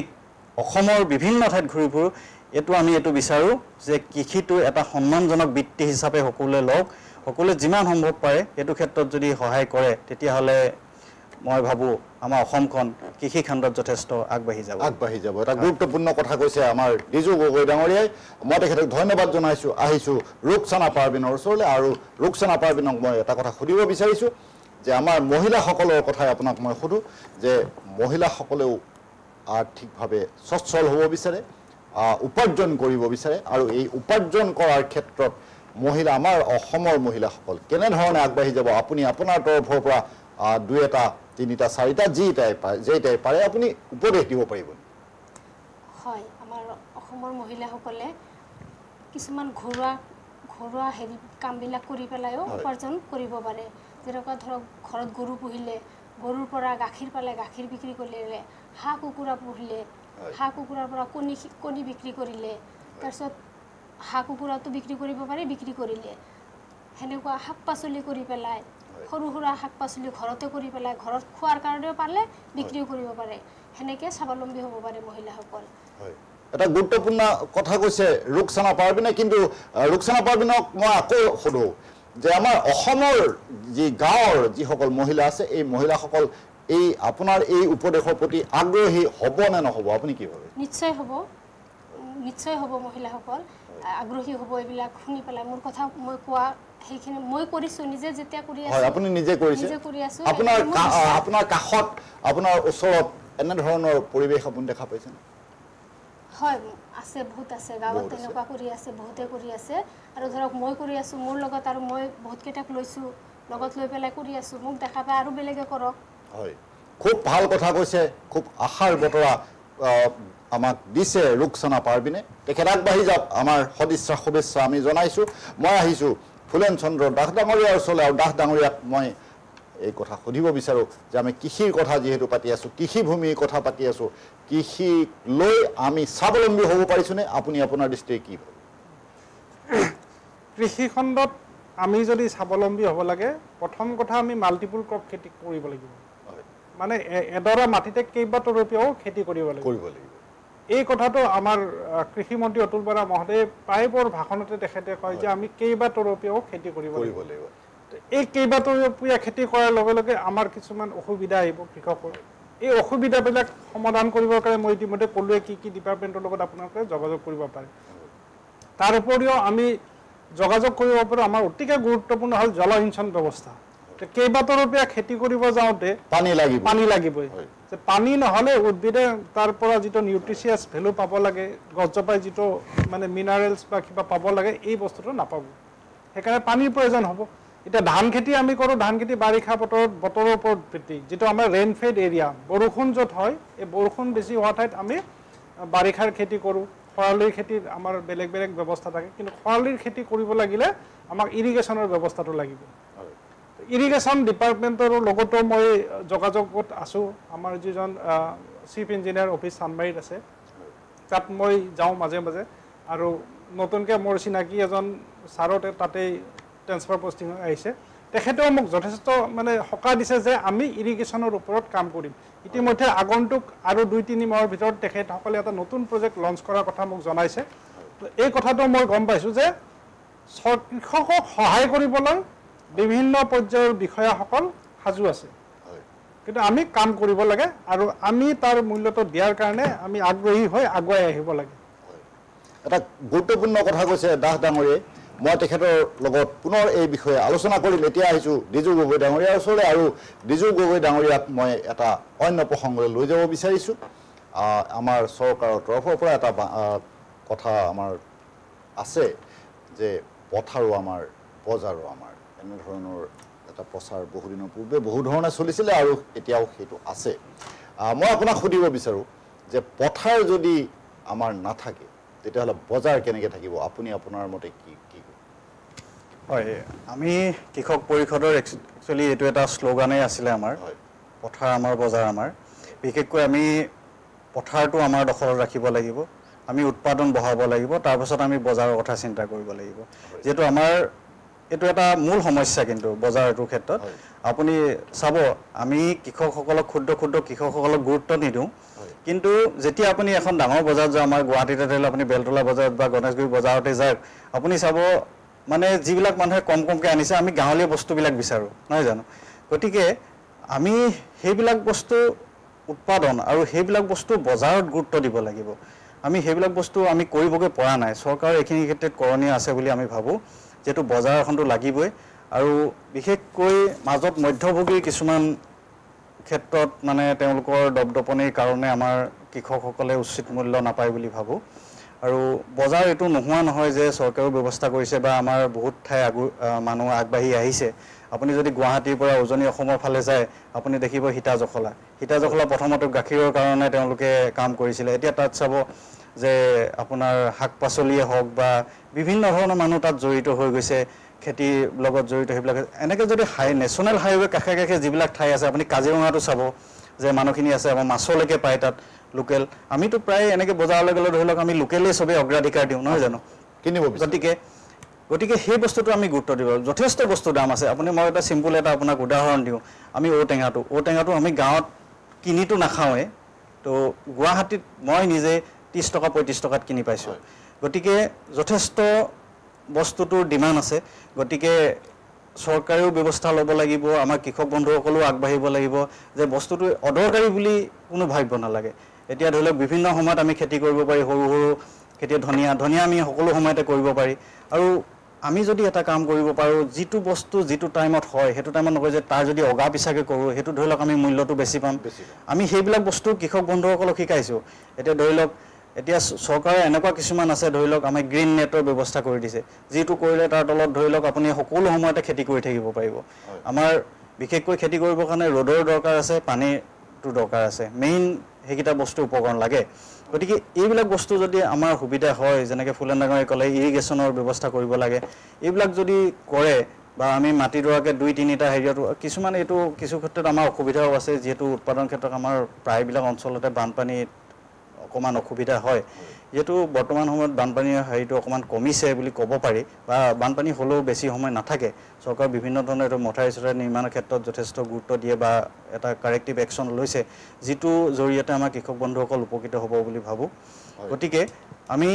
অসমৰ বিভিন্ন ঠাইত ঘূৰি ফুৰোঁ আমি এইটো বিচাৰোঁ যে কৃষিটো এটা সন্মানজনক বৃত্তি হিচাপে সকলোৱে লওক সকলোৱে যিমান সম্ভৱ পাৰে এইটো ক্ষেত্ৰত যদি সহায় কৰে তেতিয়াহ'লে মই ভাবোঁ আমাৰ অসমখন কৃষি খণ্ডত যথেষ্ট আগবাঢ়ি যাব এটা গুৰুত্বপূৰ্ণ কথা কৈছে আমাৰ ডিজু গগৈ ডাঙৰীয়াই মই তেখেতক ধন্যবাদ আহিছোঁ ৰুকসানা পাৰবিনৰ ওচৰলৈ আৰু ৰুকসানা পাৰবিনক মই এটা কথা সুধিব বিচাৰিছোঁ যে আমাৰ মহিলাসকলৰ কথাই আপোনাক মই সুধোঁ যে মহিলাসকলেও আৰ্থিকভাৱে সচ্ছল হ'ব বিচাৰে উপাৰ্জন কৰিব বিচাৰে আৰু এই উপাৰ্জন কৰাৰ ক্ষেত্ৰত মহিলা আমাৰ অসমৰ মহিলাসকল কেনেধৰণে আগবাঢ়ি যাব আপুনি আপোনাৰ তৰফৰ পৰা 2-এটা 3টা 4টা যেইটাই পাৰে আপুনি উপদেশ দিব পাৰিব হয় আমাৰ অসমৰ মহিলাসকলে কিছুমান ঘৰুৱা হেৰি কামবিলাক কৰি পেলাইও উপাৰ্জন কৰিব পাৰে যেনেকুৱা ধৰক ঘৰত গৰু পুহিলে গৰুৰ পৰা গাখীৰ পালে গাখীৰ বিক্ৰী কৰিলে হাঁহ কুকুৰা পুহিলে হাঁহ কুকুৰাৰ পৰা কণী বিক্ৰী কৰিলে তাৰপিছত হাঁহ কুকুৰাটো বিক্ৰী কৰিব পাৰে বিক্ৰী কৰিলে সেনেকুৱা শাক পাচলি কৰি পেলাই সৰু সুৰা শাক পাচলি ঘৰতে কৰি পেলাই ঘৰত খোৱাৰ কাৰণেও পালে বিক্ৰীও কৰিব পাৰে সেনেকৈ স্বাৱলম্বী হ'ব পাৰে মহিলাসকল এটা গুৰুত্বপূৰ্ণ কথা কৈছে ৰুকসানা পাৰবিনে কিন্তু ৰুকসানা পাৰবিনক মই আকৌ সোধোঁ যে আমাৰ অসমৰ যি গাঁৱৰ যিসকল মহিলা আছে এই মহিলাসকল এই আপোনাৰ এই উপদেশৰ প্ৰতি আগ্ৰহী হ'ব নে নহ'ব আপুনি কি ভাবে নিশ্চয় হ'ব মহিলাসকল আগ্ৰহী হ'ব এইবিলাক শুনি পেলাই মোৰ কথা মই কোৱা সেইখিনি মই কৰিছোঁ নিজে যেতিয়া কৰি আছোঁ হয় আপুনি নিজে কৰি আছোঁ আপোনাৰ কাষত আপোনাৰ ওচৰত এনেধৰণৰ পৰিৱেশ আপুনি দেখা পাইছে হয় আছে বহুত আছে গাঁৱত তেনেকুৱা কৰি আছে বহুতে কৰি আছে আৰু ধৰক মই কৰি আছোঁ মোৰ লগত আৰু মই বহুতকেইটাক লৈছোঁ লগত লৈ পেলাই কৰি আছোঁ মোক দেখা পাই আৰু বেলেগে কৰক হয় খুব ভাল কথা কৈছে খুব আশাৰ বতৰা আমাক দিছে ৰুকসানা পাৰবিনে তেখেত আগবাঢ়ি যাওক আমাৰ সদিচ্ছা শুভেচ্ছা আমি জনাইছোঁ মই আহিছোঁ ফুলেন চন্দ্ৰ দাস ডাঙৰীয়াৰ ওচৰলৈ আৰু দাস ডাঙৰীয়াক মই এই কথা সুধিব বিচাৰোঁ যে আমি কৃষিৰ কথা যিহেতু পাতি আছোঁ কৃষিভূমিৰ কথা পাতি আছোঁ কৃষিক লৈ আমি স্বাৱলম্বী হ'ব পাৰিছোঁনে আপুনি আপোনাৰ দৃষ্টিৰে কি ভাবে কৃষি খণ্ডত আমি যদি স্বাৱলম্বী হ'ব লাগে প্ৰথম কথা আমি মাল্টিপুল ক্ৰপ খেতি কৰিব লাগিব মানে এডৰা মাটিতে কেইবাতৰপীয়াও খেতি কৰিব লাগিব এই কথাটো আমাৰ কৃষি মন্ত্ৰী অতুল বৰা মহোদয়ে প্ৰায়বোৰ ভাষণতে তেখেতে কয় যে আমি কেইবাতৰপীয়াও খেতি কৰিব লাগিব এই কেইবাতৰপীয়া খেতি কৰাৰ লগে লগে আমাৰ কিছুমান অসুবিধা আহিব কৃষকৰ এই অসুবিধাবিলাক সমাধান কৰিবৰ কাৰণে মই ইতিমধ্যে ক'লোৱে কি ডিপাৰ্টমেণ্টৰ লগত আপোনালোকে যোগাযোগ কৰিব পাৰে তাৰ উপৰিও আমি যোগাযোগ কৰিব পাৰোঁ আমাৰ অতিকে গুৰুত্বপূৰ্ণ হ'ল জলসিঞ্চন ব্যৱস্থা কেইবাতৰপীয়া খেতি কৰিব যাওঁতে পানী লাগিবই যে পানী নহ'লে উদ্ভিদে তাৰ পৰা যিটো নিউট্ৰিচিয়াছ ভেলু পাব লাগে গছজোপাই যিটো মানে মিনাৰেলছ বা কিবা পাব লাগে এই বস্তুটো নাপাব সেইকাৰণে পানীৰ প্ৰয়োজন হ'ব এতিয়া ধান খেতি আমি কৰোঁ ধান খেতি বাৰিষা বতৰৰ ওপৰত ভিত্তি যিটো আমাৰ ৰেইনফেড এৰিয়া বৰষুণ য'ত হয় এই বৰষুণ বেছি হোৱা ঠাইত আমি বাৰিষাৰ খেতি কৰোঁ খৰালিৰ খেতিৰ আমাৰ বেলেগ বেলেগ ব্যৱস্থা থাকে কিন্তু খৰালিৰ খেতি কৰিব লাগিলে আমাক ইৰিগেশ্যনৰ ব্যৱস্থাটো লাগিব ইৰিগেশ্যন ডিপাৰ্টমেণ্টৰ লগতো মই যোগাযোগত আছোঁ আমাৰ যিজন চিফ ইঞ্জিনিয়াৰ অফিচ চানমাৰীত আছে তাত মই যাওঁ মাজে মাজে আৰু নতুনকৈ মোৰ চিনাকি এজন ছাৰত তাতেই ট্ৰেন্সফাৰ পষ্টিং আহিছে তেখেতেও মোক যথেষ্ট মানে সকাহ দিছে যে আমি ইৰিগেশ্যনৰ ওপৰত কাম কৰিম ইতিমধ্যে আগন্তুক আৰু 2-3 মাহৰ ভিতৰত তেখেতসকলে এটা নতুন প্ৰজেক্ট লঞ্চ কৰাৰ কথা মোক জনাইছে এই কথাটো মই গম পাইছোঁ যে কৃষকক সহায় কৰিবলৈ বিভিন্ন পৰ্যায়ৰ বিষয়াসকল সাজু আছে কিন্তু আমি কাম কৰিব লাগে আৰু আমি তাৰ মূল্যটো দিয়াৰ কাৰণে আমি আগ্ৰহী হৈ আগুৱাই আহিব লাগে এটা গুৰুত্বপূৰ্ণ কথা কৈছে দাস ডাঙৰীয়ে মই তেখেতৰ লগত পুনৰ এই বিষয়ে আলোচনা কৰিম এতিয়া আহিছোঁ ডিজু গগৈ ডাঙৰীয়াৰ ওচৰলৈ আৰু ডিজু গগৈ ডাঙৰীয়াক মই এটা অন্য প্ৰসংগলৈ লৈ যাব বিচাৰিছোঁ আমাৰ চৰকাৰৰ তৰফৰ পৰা এটা কথা আমাৰ আছে যে পথাৰো আমাৰ বজাৰো আমাৰ এনেধৰণৰ এটা প্ৰচাৰ বহুদিনৰ পূৰ্বে বহু ধৰণে চলিছিলে আৰু এতিয়াও সেইটো আছে মই আপোনাক সুধিব বিচাৰোঁ যে পথাৰ যদি আমাৰ নাথাকে তেতিয়াহ'লে বজাৰ কেনেকৈ থাকিব আপুনি আপোনাৰ মতে কি হয় আমি কৃষক পৰিষদৰ একচুৱেলি এইটো এটা শ্লোগানেই আছিলে আমাৰ পথাৰ আমাৰ বজাৰ আমাৰ বিশেষকৈ আমি পথাৰটো আমাৰ দখলত ৰাখিব লাগিব আমি উৎপাদন বঢ়াব লাগিব তাৰপিছত আমি বজাৰৰ কথা চিন্তা কৰিব লাগিব যিহেতু আমাৰ এইটো এটা মূল সমস্যা কিন্তু বজাৰটোৰ ক্ষেত্ৰত আপুনি চাব আমি কৃষকসকলক ক্ষুদ্ৰ কৃষকসকলক গুৰুত্ব নিদিওঁ কিন্তু যেতিয়া আপুনি এখন ডাঙৰ বজাৰত যায় আমাৰ গুৱাহাটীতে ধৰি লওক আপুনি বেলতলা বজাৰত বা গণেশগুৰি বজাৰতে যাওক আপুনি চাব মানে যিবিলাক মানুহে কমকৈ আনিছে আমি গাঁৱলীয়া বস্তুবিলাক বিচাৰোঁ নহয় জানো গতিকে আমি সেইবিলাক বস্তু উৎপাদন আৰু সেইবিলাক বস্তু বজাৰত গুৰুত্ব দিব লাগিব আমি সেইবিলাক বস্তু আমি কৰিবগৈ পৰা নাই চৰকাৰৰ এইখিনি ক্ষেত্ৰত কৰণীয় আছে বুলি আমি ভাবোঁ যেহেতু বজাৰ এখনটো লাগিবই আৰু বিশেষকৈ মাজত মধ্যভোগীৰ কিছুমান ক্ষেত্ৰত মানে তেওঁলোকৰ দপদপনিৰ কাৰণে আমাৰ কৃষকসকলে উচিত মূল্য নাপায় বুলি ভাবোঁ আৰু বজাৰ এইটো নোহোৱা নহয় যে চৰকাৰেও ব্যৱস্থা কৰিছে বা আমাৰ বহুত ঠাই মানুহ আগবাঢ়ি আহিছে আপুনি যদি গুৱাহাটীৰ পৰা উজনি অসমৰ ফালে যায় আপুনি দেখিব সীতা জখলা প্ৰথমতে গাখীৰৰ কাৰণে তেওঁলোকে কাম কৰিছিলে এতিয়া তাত চাব যে আপোনাৰ শাক পাচলিয়ে হওক বা বিভিন্ন ধৰণৰ মানুহ তাত জড়িত হৈ গৈছে খেতিৰ লগত জড়িত সেইবিলাক এনেকৈ যদি নেশ্যনেল হাইৱে কাষে যিবিলাক ঠাই আছে আপুনি কাজিৰঙাটো চাব যে মানুহখিনি আছে আমাৰ মাছলৈকে পায় তাত লোকেল আমিতো প্ৰায় এনেকৈ বজাৰলৈ গ'লে ধৰি লওক আমি লোকেলেই চবেই অগ্ৰাধিকাৰ দিওঁ নহয় জানো কিনিব গতিকে সেই বস্তুটো আমি গুৰুত্ব দিব যথেষ্ট বস্তুৰ দাম আছে আপুনি মই এটা চিম্পুল এটা আপোনাক উদাহৰণ দিওঁ আমি ঔটেঙাটো আমি গাঁৱত কিনিতো নাখাওঁৱে তো গুৱাহাটীত মই নিজে 30 টকা 35 টকাত কিনি পাইছোঁ গতিকে যথেষ্ট বস্তুটোৰ ডিমাণ্ড আছে গতিকে চৰকাৰেও ব্যৱস্থা ল'ব লাগিব আমাৰ কৃষক বন্ধুসকলেও আগবাঢ়িব লাগিব যে বস্তুটো অদৰকাৰী বুলি কোনো ভাবিব নালাগে এতিয়া ধৰি লওক বিভিন্ন সময়ত আমি খেতি কৰিব পাৰি সৰু খেতি ধনিয়া আমি সকলো সময়তে কৰিব পাৰি আৰু আমি যদি এটা কাম কৰিব পাৰোঁ যিটো বস্তু যিটো টাইমত হয় সেইটো টাইমত নকয় যে তাৰ যদি অগা পিছাকৈ কৰোঁ সেইটো ধৰি লওক আমি মূল্যটো বেছি পাম আমি সেইবিলাক বস্তু কৃষক বন্ধুসকলক শিকাইছোঁ এতিয়া ধৰি লওক এতিয়া চৰকাৰে এনেকুৱা কিছুমান আছে ধৰি লওক আমি গ্ৰীণ নেটৰ ব্যৱস্থা কৰি দিছে যিটো কৰিলে তাৰ তলত ধৰি লওক আপুনি সকলো সময়তে খেতি কৰি থাকিব পাৰিব আমাৰ বিশেষকৈ খেতি কৰিবৰ কাৰণে ৰ'দৰ দৰকাৰ আছে পানীটো দৰকাৰ আছে মেইন সেইকেইটা বস্তু উপকৰণ লাগে গতিকে এইবিলাক বস্তু যদি আমাৰ সুবিধা হয় যেনেকৈ ফুলেন ডাঙৰীয়াই ক'লে ইৰিগেশ্যনৰ ব্যৱস্থা কৰিব লাগে এইবিলাক যদি কৰে বা আমি মাটিডৰাকে 2-3টা হেৰিয়াতো কিছুমান এইটো কিছু ক্ষেত্ৰত আমাৰ অসুবিধাও আছে যিহেতু উৎপাদন ক্ষেত্ৰত আমাৰ প্ৰায়বিলাক অঞ্চলতে বানপানী অকণমান অসুবিধা হয় যেহেতু বৰ্তমান সময়ত বানপানীৰ হেৰিটো অকণমান কমিছে বুলি ক'ব পাৰি বা বানপানী হ'লেও বেছি সময় নাথাকে চৰকাৰ বিভিন্ন ধৰণৰ এইটো মথাউৰি নিৰ্মাণৰ ক্ষেত্ৰত যথেষ্ট গুৰুত্ব দিয়ে বা এটা কাৰেক্টিভ একশ্যন লৈছে যিটো জৰিয়তে আমাৰ কৃষক বন্ধুসকল উপকৃত হ'ব বুলি ভাবোঁ গতিকে আমি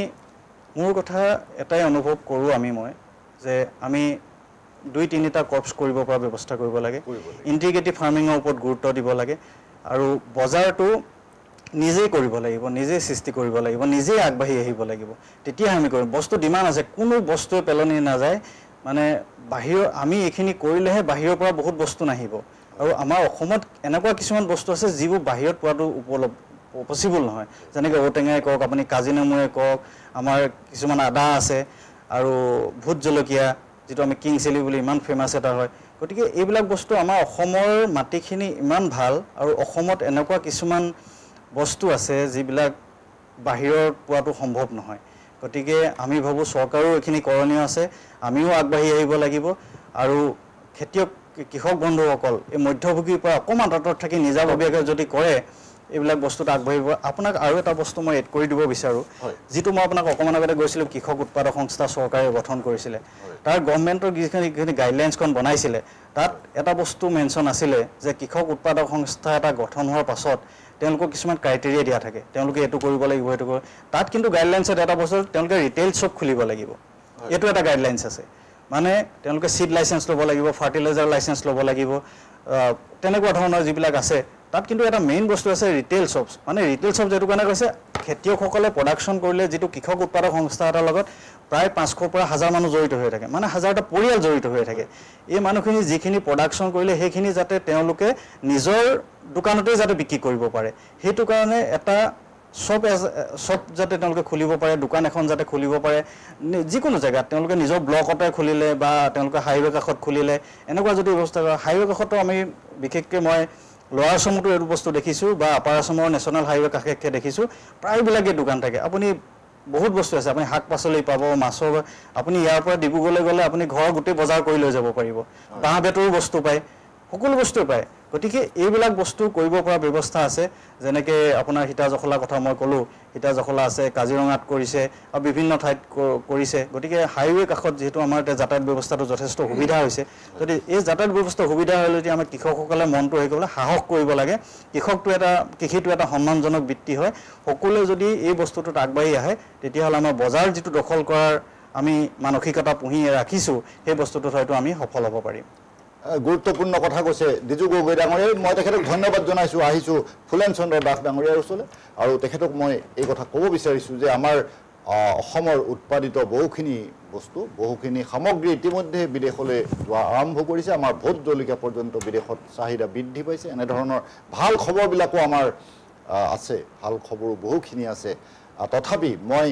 মোৰ কথা এটাই অনুভৱ কৰোঁ মই যে আমি 2-3টা কৰ্পছ কৰিব পৰা ব্যৱস্থা কৰিব লাগে ইণ্টিগ্ৰেটিভ ফাৰ্মিঙৰ ওপৰত গুৰুত্ব দিব লাগে আৰু বজাৰটো নিজেই কৰিব লাগিব, নিজেই সৃষ্টি কৰিব লাগিব, নিজেই আগবাঢ়ি আহিব লাগিব, তেতিয়াহে আমি কৰিম। বস্তু ডিমাণ্ড আছে, কোনো বস্তুৱে পেলনি নাযায়। মানে বাহিৰৰ আমি এইখিনি কৰিলেহে বাহিৰৰ পৰা বহুত বস্তু নাহিব। আৰু আমাৰ অসমত এনেকুৱা কিছুমান বস্তু আছে যিবোৰ বাহিৰত পোৱাটো পচিবল নহয়, যেনেকৈ ঔটেঙাই কওক, আপুনি কাজি নেমুৱে কওক, আমাৰ কিছুমান আদা আছে আৰু ভোট জলকীয়া যিটো আমি কিং চিলি বুলি ইমান ফেমাছ এটা হয়। গতিকে এইবিলাক বস্তু আমাৰ অসমৰ মাটিখিনি ইমান ভাল আৰু অসমত এনেকুৱা কিছুমান বস্তু আছে যিবিলাক বাহিৰত পোৱাটো সম্ভৱ নহয়। গতিকে আমি ভাবোঁ চৰকাৰেও এইখিনি কৰণীয় আছে, আমিও আগবাঢ়ি আহিব লাগিব। আৰু কৃষক বন্ধুসকল এই মধ্যভোগীৰ পৰা অকণমান আঁতৰত থাকি নিজাববীয়াকৈ যদি কৰে এইবিলাক বস্তুত আগবাঢ়িব। আপোনাক আৰু এটা বস্তু মই এড কৰি দিব বিচাৰোঁ, যিটো মই আপোনাক অকণমান আগতে গৈছিলোঁ, কৃষক উৎপাদক সংস্থা চৰকাৰে গঠন কৰিছিলে। তাৰ গভৰ্ণমেণ্টৰ যিখিনি গাইডলাইনছখন বনাইছিলে তাত এটা বস্তু মেনশ্যন আছিলে যে কৃষক উৎপাদক সংস্থা এটা গঠন হোৱাৰ পাছত তেওঁলোকক কিছুমান ক্ৰাইটেৰিয়া দিয়া থাকে, তেওঁলোকে এইটো কৰিব লাগিব, সেইটো কৰিব। তাত কিন্তু গাইডলাইনছত এটা বস্তু তেওঁলোকে ৰিটেইল শ্বপ খুলিব লাগিব, এইটো এটা গাইডলাইনছ আছে। মানে তেওঁলোকে চিড লাইচেঞ্চ ল'ব লাগিব, ফাৰ্টিলাইজাৰ লাইচেঞ্চ ল'ব লাগিব, তেনেকুৱা ধৰণৰ যিবিলাক আছে। তাত কিন্তু এটা মেইন বস্তু আছে ৰিটেইল শ্বপছ। মানে ৰিটেইল শ্বপ যিটো কাৰণে কৈছে খেতিয়কসকলে প্ৰডাকশ্যন কৰিলে যিটো কৃষক উৎপাদক সংস্থা এটাৰ লগত প্ৰায় 500 পৰা 1000 মানুহ জড়িত হৈ থাকে, মানে 1000টা পৰিয়াল জড়িত হৈ থাকে। এই মানুহখিনি যিখিনি প্ৰডাকশ্যন কৰিলে সেইখিনি যাতে তেওঁলোকে নিজৰ দোকানতেই যাতে বিক্ৰী কৰিব পাৰে, সেইটো কাৰণে এটা শ্বপ যাতে তেওঁলোকে খুলিব পাৰে, দোকান এখন যাতে খুলিব পাৰে যিকোনো জেগাত। তেওঁলোকে নিজৰ ব্লকতে খুলিলে বা তেওঁলোকে হাইৱে কাষত খুলিলে, এনেকুৱা যদি ব্যৱস্থা কৰে। হাইৱে কাষতো আমি বিশেষকৈ মই লোৱাৰ আছামতো এইটো বস্তু দেখিছোঁ বা আপাৰ আছামৰ নেশ্যনেল হাইৱে কাষে দেখিছোঁ, প্ৰায়বিলাকেই দোকান থাকে। আপুনি বহুত বস্তু আছে, আপুনি শাক পাচলি পাব, মাছৰ, আপুনি ইয়াৰ পৰা ডিব্ৰুগড়লৈ গ'লে আপুনি ঘৰৰ গোটেই বজাৰ কৰি লৈ যাব পাৰিব। বাঁহ বেতৰো বস্তু পায়, সকলো বস্তুৱে পায়। গতিকে এইবিলাক বস্তু কৰিব পৰা ব্যৱস্থা আছে। যেনেকৈ আপোনাৰ সীতা জখলাৰ কথা মই ক'লোঁ, সীতা জখলা আছে, কাজিৰঙাত কৰিছে আৰু বিভিন্ন ঠাইত কৰিছে। গতিকে হাইৱে কাষত যিহেতু আমাৰ এতিয়া যাতায়াত ব্যৱস্থাটো যথেষ্ট সুবিধা হৈছে, যদি এই যাতায়াত ব্যৱস্থা সুবিধা হ'লে এতিয়া আমাৰ কৃষকসকলে মনটো হেৰি কৰিবলৈ সাহস কৰিব লাগে। কৃষিটো এটা সন্মানজনক বৃত্তি হয়। সকলোৱে যদি এই বস্তুটোত আগবাঢ়ি আহে তেতিয়াহ'লে আমাৰ বজাৰ যিটো দখল কৰাৰ আমি মানসিকতা পুহি ৰাখিছোঁ সেই বস্তুটোত হয়তো আমি সফল হ'ব পাৰিম। গুৰুত্বপূৰ্ণ কথা কৈছে দ্বিজু গগৈ ডাঙৰীয়াই। মই তেখেতক ধন্যবাদ জনাইছোঁ। আহিছোঁ ফুলেন চন্দ্ৰ দাস ডাঙৰীয়াৰ ওচৰলৈ আৰু তেখেতক মই এই কথা ক'ব বিচাৰিছোঁ যে আমাৰ অসমৰ উৎপাদিত বহুখিনি বস্তু, বহুখিনি সামগ্ৰী ইতিমধ্যে বিদেশলৈ যোৱা আৰম্ভ কৰিছে। আমাৰ ভোট জলকীয়া পৰ্যন্ত বিদেশত চাহিদা বৃদ্ধি পাইছে। এনেধৰণৰ ভাল খবৰবিলাকো আমাৰ আছে, ভাল খবৰো বহুখিনি আছে। তথাপি মই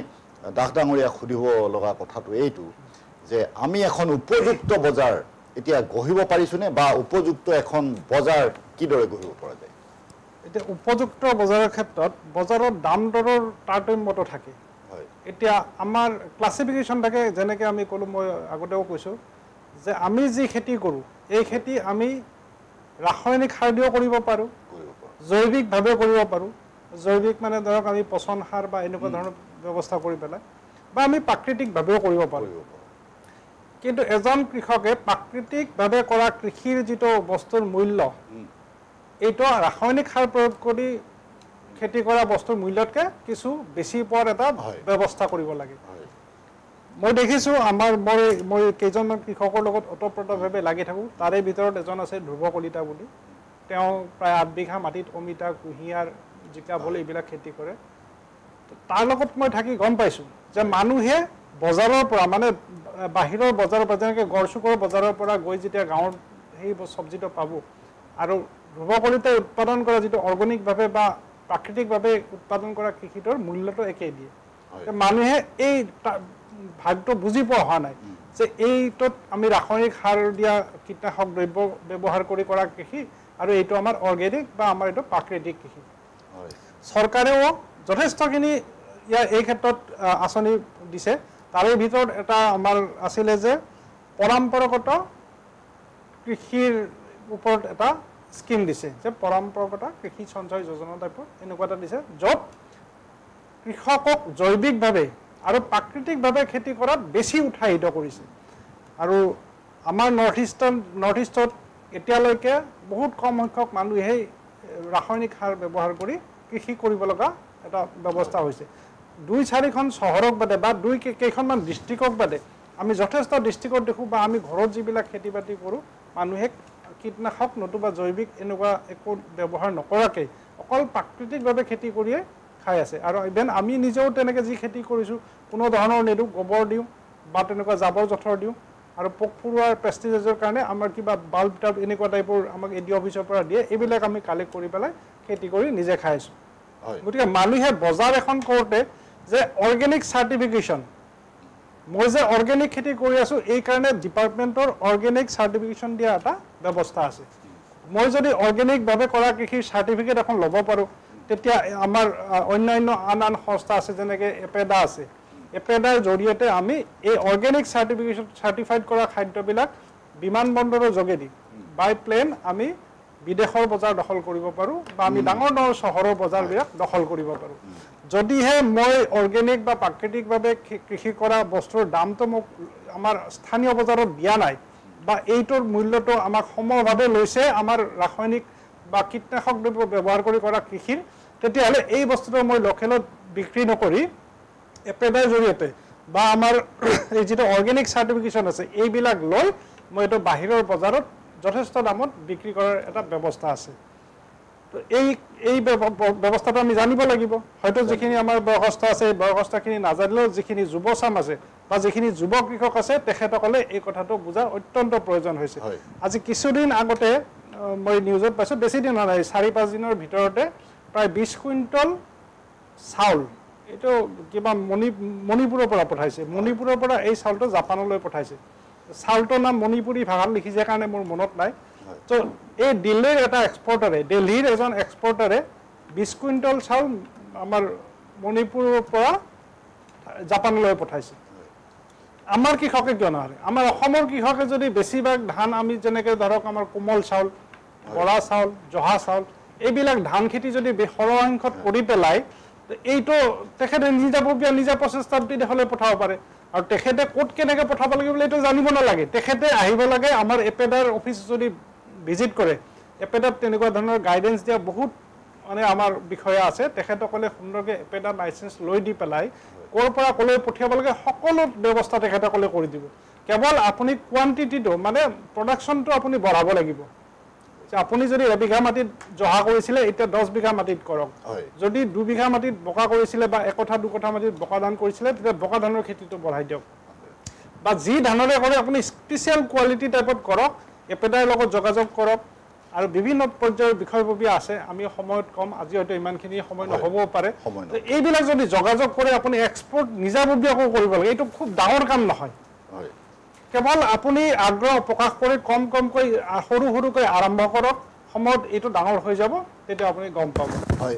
দাস ডাঙৰীয়াক সুধিব লগা কথাটো এইটো যে আমি এখন উপযুক্ত বজাৰ এতিয়া গঢ়িব পাৰিছোনে বা উপযুক্ত এখন বজাৰ কিদৰে গঢ়িব পৰা যায়? এতিয়া উপযুক্ত বজাৰৰ ক্ষেত্ৰত বজাৰৰ দাম দৰৰ তাৰতম্যটো থাকে। এতিয়া আমাৰ ক্লাছিফিকেশ্যন থাকে, যেনেকৈ আমি ক'লোঁ, মই আগতেও কৈছোঁ যে আমি যি খেতি কৰোঁ এই খেতি আমি ৰাসায়নিক সাৰ দিও কৰিব পাৰোঁ, জৈৱিকভাৱে কৰিব পাৰোঁ। জৈৱিক মানে ধৰক আমি পচন সাৰ বা এনেকুৱা ধৰণৰ ব্যৱস্থা কৰি পেলাই, বা আমি প্ৰাকৃতিকভাৱেও কৰিব পাৰোঁ। কিন্তু এজন কৃষকে প্ৰাকৃতিকভাৱে কৰা কৃষিৰ যিটো বস্তুৰ মূল্য, এইটো ৰাসায়নিক সাৰ প্ৰয়োগ কৰি খেতি কৰা বস্তুৰ মূল্যতকৈ কিছু বেছি পোৱাৰ এটা ব্যৱস্থা কৰিব লাগে। মই দেখিছোঁ মই কেইজনমান কৃষকৰ লগত ওতঃপ্ৰোতভাৱে লাগি থাকোঁ। তাৰে ভিতৰত এজন আছে ধ্ৰুৱ কলিতা বুলি। তেওঁ প্ৰায় 8 বিঘা মাটিত অমিতা, কুঁহিয়াৰ, জিকা, ভোল এইবিলাক খেতি কৰে। তাৰ লগত মই থাকি গম পাইছোঁ যে মানুহে বজাৰৰ পৰা, মানে বাহিৰৰ বজাৰৰ পৰা, যেনেকৈ গড়চুকৰ বজাৰৰ পৰা গৈ যেতিয়া গাঁৱৰ সেই চব্জিটো পাব, আৰু ধ্ৰুৱ কলিতাই উৎপাদন কৰা যিটো অৰ্গেনিকভাৱে বা প্ৰাকৃতিকভাৱে উৎপাদন কৰা কৃষিটোৰ মূল্যটো একেই দিয়ে। মানুহে এই ভাগটো বুজি পোৱা হোৱা নাই যে এইটোত আমি ৰাসায়নিক সাৰ দিয়া কীটনাশক দ্ৰব্য ব্যৱহাৰ কৰি কৰা কৃষি আৰু এইটো আমাৰ অৰ্গেনিক বা আমাৰ এইটো প্ৰাকৃতিক কৃষি। চৰকাৰেও যথেষ্টখিনি এই ক্ষেত্ৰত আঁচনি দিছে। তাৰে ভিতৰত এটা আমাৰ আছিলে যে পৰম্পৰাগত কৃষিৰ ওপৰত এটা স্কিম দিছে, যে পৰম্পৰাগত কৃষি সঞ্চয় যোজনা টাইপৰ এনেকুৱা এটা দিছে, য'ত কৃষকক জৈৱিকভাৱে আৰু প্ৰাকৃতিকভাৱে খেতি কৰাত বেছি উৎসাহিত কৰিছে। আৰু আমাৰ নৰ্থ ইষ্টত এতিয়ালৈকে বহুত কম সংখ্যক মানুহেই ৰাসায়নিক সাৰ ব্যৱহাৰ কৰি কৃষি কৰিব লগা এটা ব্যৱস্থা হৈছে। 2-4খন চহৰক বাদে বা কেইখনমান ডিষ্ট্ৰিক্টক বাদে আমি যথেষ্ট ডিষ্ট্ৰিক্টত দেখোঁ বা আমি ঘৰত যিবিলাক খেতি বাতি কৰোঁ মানুহে কীটনাশক নতুবা জৈৱিক এনেকুৱা একো ব্যৱহাৰ নকৰাকৈ অকল প্ৰাকৃতিকভাৱে খেতি কৰিয়ে খাই আছে আৰু ইভেন আমি নিজেও তেনেকৈ যি খেতি কৰিছোঁ কোনো ধৰণৰ নিদিওঁ গোবৰ দিওঁ বা তেনেকুৱা জাবৰ জোঁথৰ দিওঁ আৰু পোক পৰুৱাৰ পেষ্টিচাইডৰ কাৰণে আমাৰ কিবা বাল্ব টাল্ব এনেকুৱা টাইপৰ আমাক এডি অফিচৰ পৰা দিয়ে এইবিলাক আমি কালেক্ট কৰি পেলাই খেতি কৰি নিজে খাই আছোঁ গতিকে মানুহে বজাৰ এখন কৰোঁতে যে অৰ্গেনিক চাৰ্টিফিকেশ্যন মই যে অৰ্গেনিক খেতি কৰি আছোঁ এই কাৰণে ডিপাৰ্টমেণ্টৰ অৰ্গেনিক চাৰ্টিফিকেশ্যন দিয়া এটা ব্যৱস্থা আছে মই যদি অৰ্গেনিকভাৱে কৰা কৃষিৰ চাৰ্টিফিকেট এখন ল'ব পাৰোঁ তেতিয়া আমাৰ অন্যান্য আন আন সংস্থা আছে যেনেকৈ এপেডা আছে এপেডাৰ জৰিয়তে আমি এই অৰ্গেনিক চাৰ্টিফিকেশ্যন চাৰ্টিফাইড কৰা খাদ্যবিলাক বিমানবন্দৰৰ যোগেদি বাই প্লেন আমি বিদেশৰ বজাৰ দখল কৰিব পাৰোঁ বা আমি ডাঙৰ ডাঙৰ চহৰৰ বজাৰবিলাক দখল কৰিব পাৰোঁ যদিহে মই অৰ্গেনিক বা প্ৰাকৃতিকভাৱে কৃষি কৰা বস্তুৰ দামটো মোক আমাৰ স্থানীয় বজাৰত দিয়া নাই বা এইটোৰ মূল্যটো আমাক সমভাৱে লৈছে আমাৰ ৰাসায়নিক বা কীটনাশক দ্ৰব্য ব্যৱহাৰ কৰি কৰা কৃষিৰ তেতিয়াহ'লে এই বস্তুটো মই লোকেলত বিক্ৰী নকৰি এপেডাৰ জৰিয়তে বা আমাৰ এই যিটো অৰ্গেনিক চাৰ্টিফিকেশ্যন আছে এইবিলাক লৈ মই এইটো বাহিৰৰ বজাৰত যথেষ্ট দামত বিক্ৰী কৰাৰ এটা ব্যৱস্থা আছে তো এই ব্যৱস্থাটো আমি জানিব লাগিব হয়তো যিখিনি আমাৰ বয়সস্থ আছে এই বয়সস্থখিনি নাজানিলেও যিখিনি যুৱচাম আছে বা যিখিনি যুৱ কৃষক আছে তেখেতসকলে এই কথাটো বুজা অত্যন্ত প্ৰয়োজন হৈছে আজি কিছুদিন আগতে মই নিউজত পাইছোঁ বেছি দিন হোৱা নাই 4-5 দিনৰ ভিতৰতে প্ৰায় 20 কুইণ্টল চাউল এইটো কিবা মণিপুৰৰ পৰা পঠাইছে মণিপুৰৰ পৰা এই চাউলটো জাপানলৈ পঠাইছে চাউলটোৰ নাম মণিপুৰী ভাষাত লিখিছে কাৰণে মোৰ মনত নাই তো এই দিল্লীৰ এটা এক্সপৰ্টাৰে দিল্লীৰ এজন এক্সপৰ্টাৰে 20 কুইণ্টল চাউল আমাৰ মণিপুৰৰ পৰা জাপানলৈ পঠাইছে আমাৰ কৃষকে কিয় নোৱাৰে আমাৰ অসমৰ কৃষকে যদি বেছিভাগ ধান আমি যেনেকৈ ধৰক আমাৰ কোমল চাউল বৰা চাউল জহা চাউল এইবিলাক ধান খেতি যদি সৰহসংখ্যত কৰি পেলাই এইটো তেখেতে নিজাববীয়া নিজা প্ৰচেষ্টাত বিদেশলৈ পঠাব পাৰে আৰু তেখেতে ক'ত কেনেকৈ পঠাব লাগে বুলি এইটো জানিব নালাগে তেখেতে আহিব লাগে আমাৰ এপেডাৰ অফিচ যদি ভিজিট কৰে এপেডাত তেনেকুৱা ধৰণৰ গাইডেন্স দিয়া বহুত মানে আমাৰ বিষয়া আছে তেখেতসকলে সুন্দৰকৈ এপেডাৰ লাইচেঞ্চ লৈ দি পেলাই ক'ৰ পৰা ক'লৈ পঠিয়াব লাগে সকলো ব্যৱস্থা তেখেতসকলে কৰি দিব কেৱল আপুনি কোৱান্টিটিটো মানে প্ৰডাকশ্যনটো আপুনি বঢ়াব লাগিব যে আপুনি যদি 1 বিঘা মাটিত জহা কৰিছিলে এতিয়া 10 বিঘা মাটিত কৰক যদি 2 বিঘা মাটিত বোকা কৰিছিলে বা 1 কঠা 2 কঠা মাটিত বোকা ধান কৰিছিলে তেতিয়া বোকা ধানৰ খেতিটো বঢ়াই দিয়ক বা যি ধানৰে কৰে আপুনি স্পেচিয়েল কোৱালিটি টাইপত কৰক এপেডাৰ লগত যোগাযোগ কৰক আৰু বিভিন্ন পৰ্যায়ৰ বিষয়ববীয়া আছে আমি সময়ত কম আজি হয়তো ইমানখিনি সময় নহ'বও পাৰে এইবিলাক যদি যোগাযোগ কৰে আপুনি এক্সপৰ্ট নিজাববীয়াকৈ কৰিব লাগে এইটো খুব ডাঙৰ কাম নহয় কেৱল আপুনি আগ্ৰহ প্ৰকাশ কৰি কমকৈ সৰুকৈ আৰম্ভ কৰক সময়ত এইটো ডাঙৰ হৈ যাব তেতিয়া আপুনি গম পাব হয়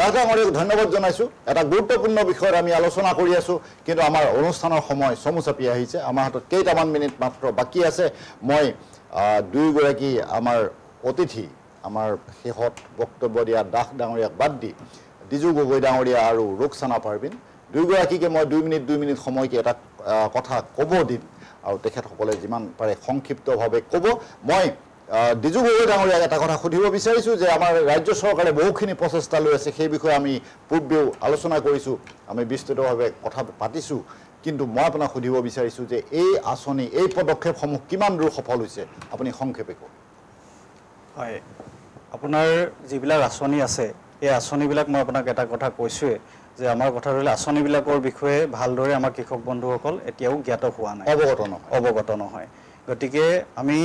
দাদা মই ধন্যবাদ জনাইছোঁ এটা গুৰুত্বপূৰ্ণ বিষয়ত আমি আলোচনা কৰি আছোঁ কিন্তু আমাৰ অনুষ্ঠানৰ সময় চমু চাপি আহিছে আমাৰ হাতত কেইটামান মিনিট মাত্ৰ বাকী আছে মই দুয়োগৰাকী আমাৰ অতিথি আমাৰ শেষত বক্তব্য দিয়া দাস ডাঙৰীয়াক বাদ দি ডিজু গগৈ ডাঙৰীয়া আৰু ৰুকসানা পাৰবিন দুয়োগৰাকীকে মই 2 মিনিট সময়কে এটা কথা ক'ব দিম আৰু তেখেতসকলে যিমান পাৰে সংক্ষিপ্তভাৱে ক'ব মই ডিজু গগৈ ডাঙৰীয়াক এটা কথা সুধিব বিচাৰিছোঁ যে আমাৰ ৰাজ্য চৰকাৰে বহুখিনি প্ৰচেষ্টা লৈ আছে সেই বিষয়ে আমি পূৰ্বেও আলোচনা কৰিছোঁ আমি বিস্তৃতভাৱে কথা পাতিছোঁ কিন্তু মই আপোনাক সুধিব বিচাৰিছোঁ যে এই আঁচনি এই পদক্ষেপসমূহ কিমান দূৰ সফল হৈছে আপুনি সংক্ষেপে কওক হয় আপোনাৰ যিবিলাক আঁচনি আছে এই আঁচনিবিলাক মই আপোনাক এটা কথা কৈছোঁৱে যে আমাৰ কথা ধৰিলে আঁচনিবিলাকৰ বিষয়ে ভালদৰে আমাৰ কৃষক বন্ধুসকল এতিয়াও জ্ঞাত হোৱা নাই অৱগত নহয় গতিকে আমি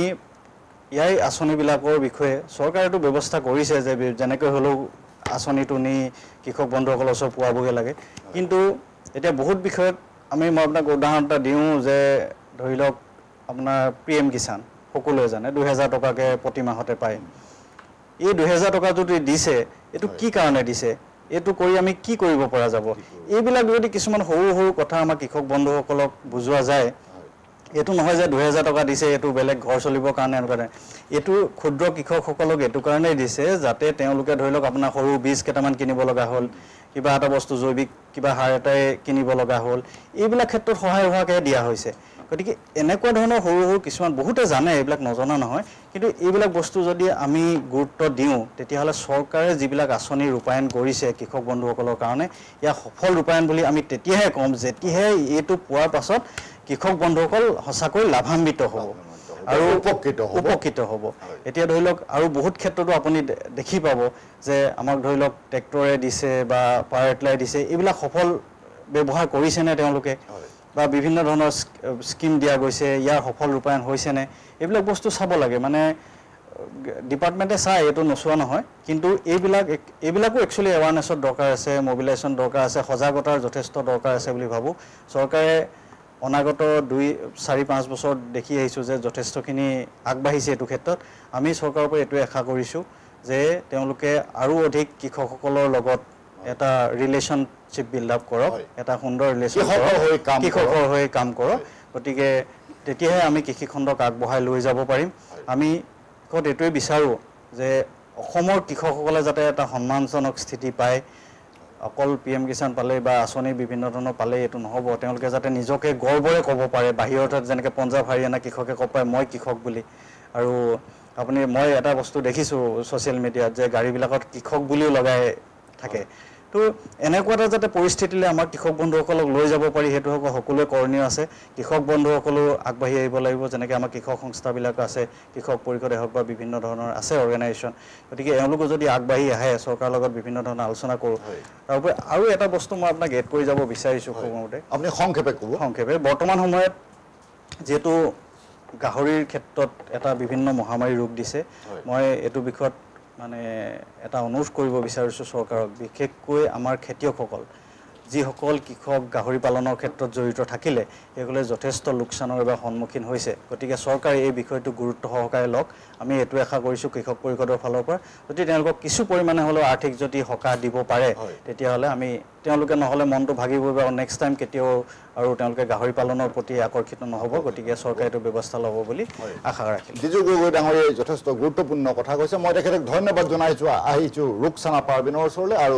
ইয়াৰ আঁচনিবিলাকৰ বিষয়ে চৰকাৰেতো ব্যৱস্থা কৰিছে যে যেনেকৈ হ'লেও আঁচনিটো নি কৃষক বন্ধুসকলৰ ওচৰত পোৱাবগৈ লাগে কিন্তু এতিয়া বহুত বিষয়ত মই আপোনাক উদাহৰণ এটা দিওঁ যে ধৰি লওক আপোনাৰ PM কিষাণ সকলোৱে জানে 2000 টকাকৈ প্ৰতি মাহতে পায় এই 2000 টকা যদি দিছে এইটো কি কাৰণে দিছে এইটো কৰি আমি কি কৰিব পৰা যাব এইবিলাক যদি কিছুমান সৰু কথা আমাৰ কৃষক বন্ধুসকলক বুজোৱা যায় এইটো নহয় যে 2000 টকা দিছে এইটো বেলেগ ঘৰ চলিবৰ কাৰণে এনেকুৱা নাই এইটো ক্ষুদ্ৰ কৃষকসকলক এইটো কাৰণেই দিছে যাতে তেওঁলোকে ধৰি লওক আপোনাৰ সৰু বীজ কেইটামান কিনিব লগা হ'ল কিবা এটা বস্তু জৈৱিক কিবা সাৰ এটাই কিনিব লগা হ'ল এইবিলাক ক্ষেত্ৰত সহায় হোৱাকৈ দিয়া হৈছে গতিকে এনেকুৱা ধৰণৰ সৰু কিছুমান বহুতে জানে এইবিলাক নজনা নহয় কিন্তু এইবিলাক বস্তু যদি আমি গুৰুত্ব দিওঁ তেতিয়াহ'লে চৰকাৰে যিবিলাক আঁচনি ৰূপায়ণ কৰিছে কৃষক বন্ধুসকলৰ কাৰণে ইয়াক সফল ৰূপায়ণ বুলি আমি তেতিয়াহে ক'ম যেতিয়াহে এইটো পোৱাৰ পাছত কৃষক বন্ধুসকল সঁচাকৈ লাভান্বিত হ'ব আৰু উপকৃত হ'ব এতিয়া ধৰি লওক আৰু বহুত ক্ষেত্ৰতো আপুনি দেখি পাব যে আমাক ধৰি লওক ট্ৰেক্টৰে দিছে বা পাৱাৰ টিলাৰ দিছে এইবিলাক সফল ব্যৱহাৰ কৰিছেনে তেওঁলোকে বা বিভিন্ন ধৰণৰ স্কিম দিয়া গৈছে ইয়াৰ সফল ৰূপায়ণ হৈছেনে এইবিলাক বস্তু চাব লাগে মানে ডিপাৰ্টমেণ্টে চাই এইটো নোচোৱা নহয় কিন্তু এইবিলাকো একচুৱেলি এৱাৰনেছৰ দৰকাৰ আছে মবিলাইজেশ্যন দৰকাৰ আছে সজাগতাৰ যথেষ্ট দৰকাৰ আছে বুলি ভাবোঁ চৰকাৰে অনাগত 2-4-5 বছৰ দেখি আহিছোঁ যে যথেষ্টখিনি আগবাঢ়িছে এইটো ক্ষেত্ৰত আমি চৰকাৰৰ পৰা এইটোৱে আশা কৰিছোঁ যে তেওঁলোকে আৰু অধিক কৃষকসকলৰ লগত এটা ৰিলেশ্যনশ্বিপ বিল্ড আপ কৰক এটা সুন্দৰ ৰিলেশ্যন কৃষকৰ হৈ কাম কৰক গতিকে তেতিয়াহে আমি কৃষিখণ্ডক আগবঢ়াই লৈ যাব পাৰিম আমি এইটোৱে বিচাৰোঁ যে অসমৰ কৃষকসকলে যাতে এটা সন্মানজনক স্থিতি পায় অকল PM কিষাণ পালে বা আঁচনি বিভিন্ন ধৰণৰ পালে এইটো নহ'ব তেওঁলোকে যাতে নিজকে গৰ্বৰে ক'ব পাৰে বাহিৰত যেনেকৈ পঞ্জাৱ হাৰিয়ানা কৃষকে ক'ব পাৰে মই কৃষক বুলি আৰু আপুনি মই এটা বস্তু দেখিছোঁ ছ'চিয়েল মিডিয়াত যে গাড়ীবিলাকত কৃষক বুলিও লগাই থাকে তো এনেকুৱা এটা যাতে পৰিস্থিতিলৈ আমাৰ কৃষক বন্ধুসকলক লৈ যাব পাৰি সেইটো সকলোৱে কৰণীয় আছে কৃষক বন্ধুসকলেও আগবাঢ়ি আহিব লাগিব যেনেকৈ আমাৰ কৃষক সংস্থাবিলাক আছে কৃষক পৰিষদে হওক বা বিভিন্ন ধৰণৰ আছে অৰ্গেনাইজেশ্যন গতিকে এওঁলোকো যদি আগবাঢ়ি আহে চৰকাৰৰ লগত বিভিন্ন ধৰণৰ আলোচনা কৰোঁ তাৰোপৰি আৰু এটা বস্তু মই আপোনাক এড কৰি যাব বিচাৰিছোঁ সময়তে আপুনি সংক্ষেপে ক'ব সংক্ষেপে বৰ্তমান সময়ত যিহেতু গাহৰিৰ ক্ষেত্ৰত এটা বিভিন্ন মহামাৰী ৰোগ দিছে মই এইটো বিষয়ত মানে এটা অনুৰোধ কৰিব বিচাৰিছোঁ চৰকাৰক বিশেষকৈ আমাৰ খেতিয়কসকল যিসকল কৃষক গাহৰি পালনৰ ক্ষেত্ৰত জড়িত থাকিলে সেইসকলে যথেষ্ট লোকচানৰ বাবে সন্মুখীন হৈছে গতিকে চৰকাৰে এই বিষয়টো গুৰুত্ব সহকাৰে লওক আমি এইটো আশা কৰিছোঁ কৃষক পৰিষদৰ ফালৰ পৰা যদি তেওঁলোকক কিছু পৰিমাণে হ'লেও আৰ্থিক যদি সকাহ দিব পাৰে তেতিয়াহ'লে আমি তেওঁলোকে নহ'লে মনটো ভাগিব বা নেক্সট টাইম কেতিয়াও আৰু তেওঁলোকে গাহৰি পালনৰ প্ৰতি আকৰ্ষিত নহ'ব গতিকে চৰকাৰে এইটো ব্যৱস্থা ল'ব বুলি আশা ৰাখিলোঁ ডিজু গগৈ ডাঙৰীয়াই যথেষ্ট গুৰুত্বপূৰ্ণ কথা কৈছে মই তেখেতক ধন্যবাদ আহিছোঁ ৰুকসানা পাৰবিনৰ ওচৰলৈ আৰু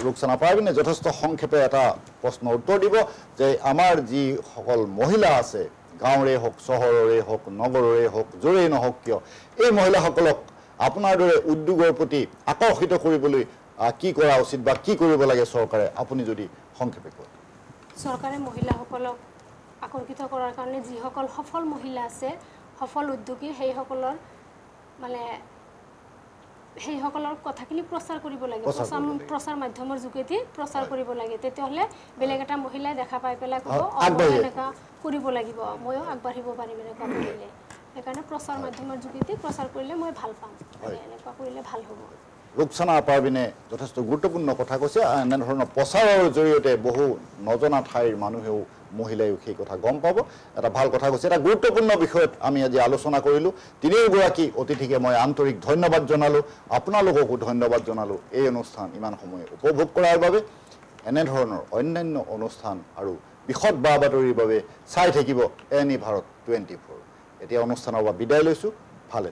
ৰুকসানা পাৰবিনে যথেষ্ট সংক্ষেপে এটা প্ৰশ্নৰ উত্তৰ দিব যে আমাৰ যিসকল মহিলা আছে গাঁৱৰে হওক চহৰৰে হওক নগৰৰে হওক য'ৰেই নহওক কিয় এই মহিলাসকলক আপোনাৰ দৰে উদ্যোগৰ প্ৰতি আকৰ্ষিত কৰিবলৈ কি কৰা উচিত বা কি কৰিব লাগে চৰকাৰে আপুনি যদি সংক্ষেপে কয় চৰকাৰে মহিলাসকলক আকৰ্ষিত কৰাৰ কাৰণে যিসকল সফল মহিলা আছে সফল উদ্যোগী সেইসকলৰ মানে সেইসকলৰ কথাখিনি প্ৰচাৰ কৰিব লাগে প্ৰচাৰ মাধ্যমৰ যোগেদি প্ৰচাৰ কৰিব লাগে তেতিয়াহ'লে বেলেগ এটা মহিলাই দেখা পাই পেলাই ক'ব এনেকুৱা কৰিব লাগিব ময়ো আগবাঢ়িব পাৰিম এনেকুৱা কৰিলে সেইকাৰণে প্ৰচাৰ মাধ্যমৰ যোগেদি প্ৰচাৰ কৰিলে মই ভাল পাম এনেকুৱা কৰিলে ভাল হ'ব ৰুকসানা পাৰবিনে যথেষ্ট গুৰুত্বপূৰ্ণ কথা কৈছে এনেধৰণৰ প্ৰচাৰৰ জৰিয়তে বহু নজনা ঠাইৰ মানুহেও মহিলায়ো সেই কথা গম পাব এটা ভাল কথা কৈছে এটা গুৰুত্বপূৰ্ণ বিষয়ত আমি আজি আলোচনা কৰিলোঁ তিনিওগৰাকী অতিথিকে মই আন্তৰিক ধন্যবাদ জনালোঁ আপোনালোককো ধন্যবাদ জনালোঁ এই অনুষ্ঠান ইমান সময় উপভোগ কৰাৰ বাবে এনেধৰণৰ অন্যান্য অনুষ্ঠান আৰু বিশদ বা বাতৰিৰ বাবে চাই থাকিব এনি ভাৰত 24 এতিয়া অনুষ্ঠানৰ পৰা বিদায় লৈছোঁ ভালে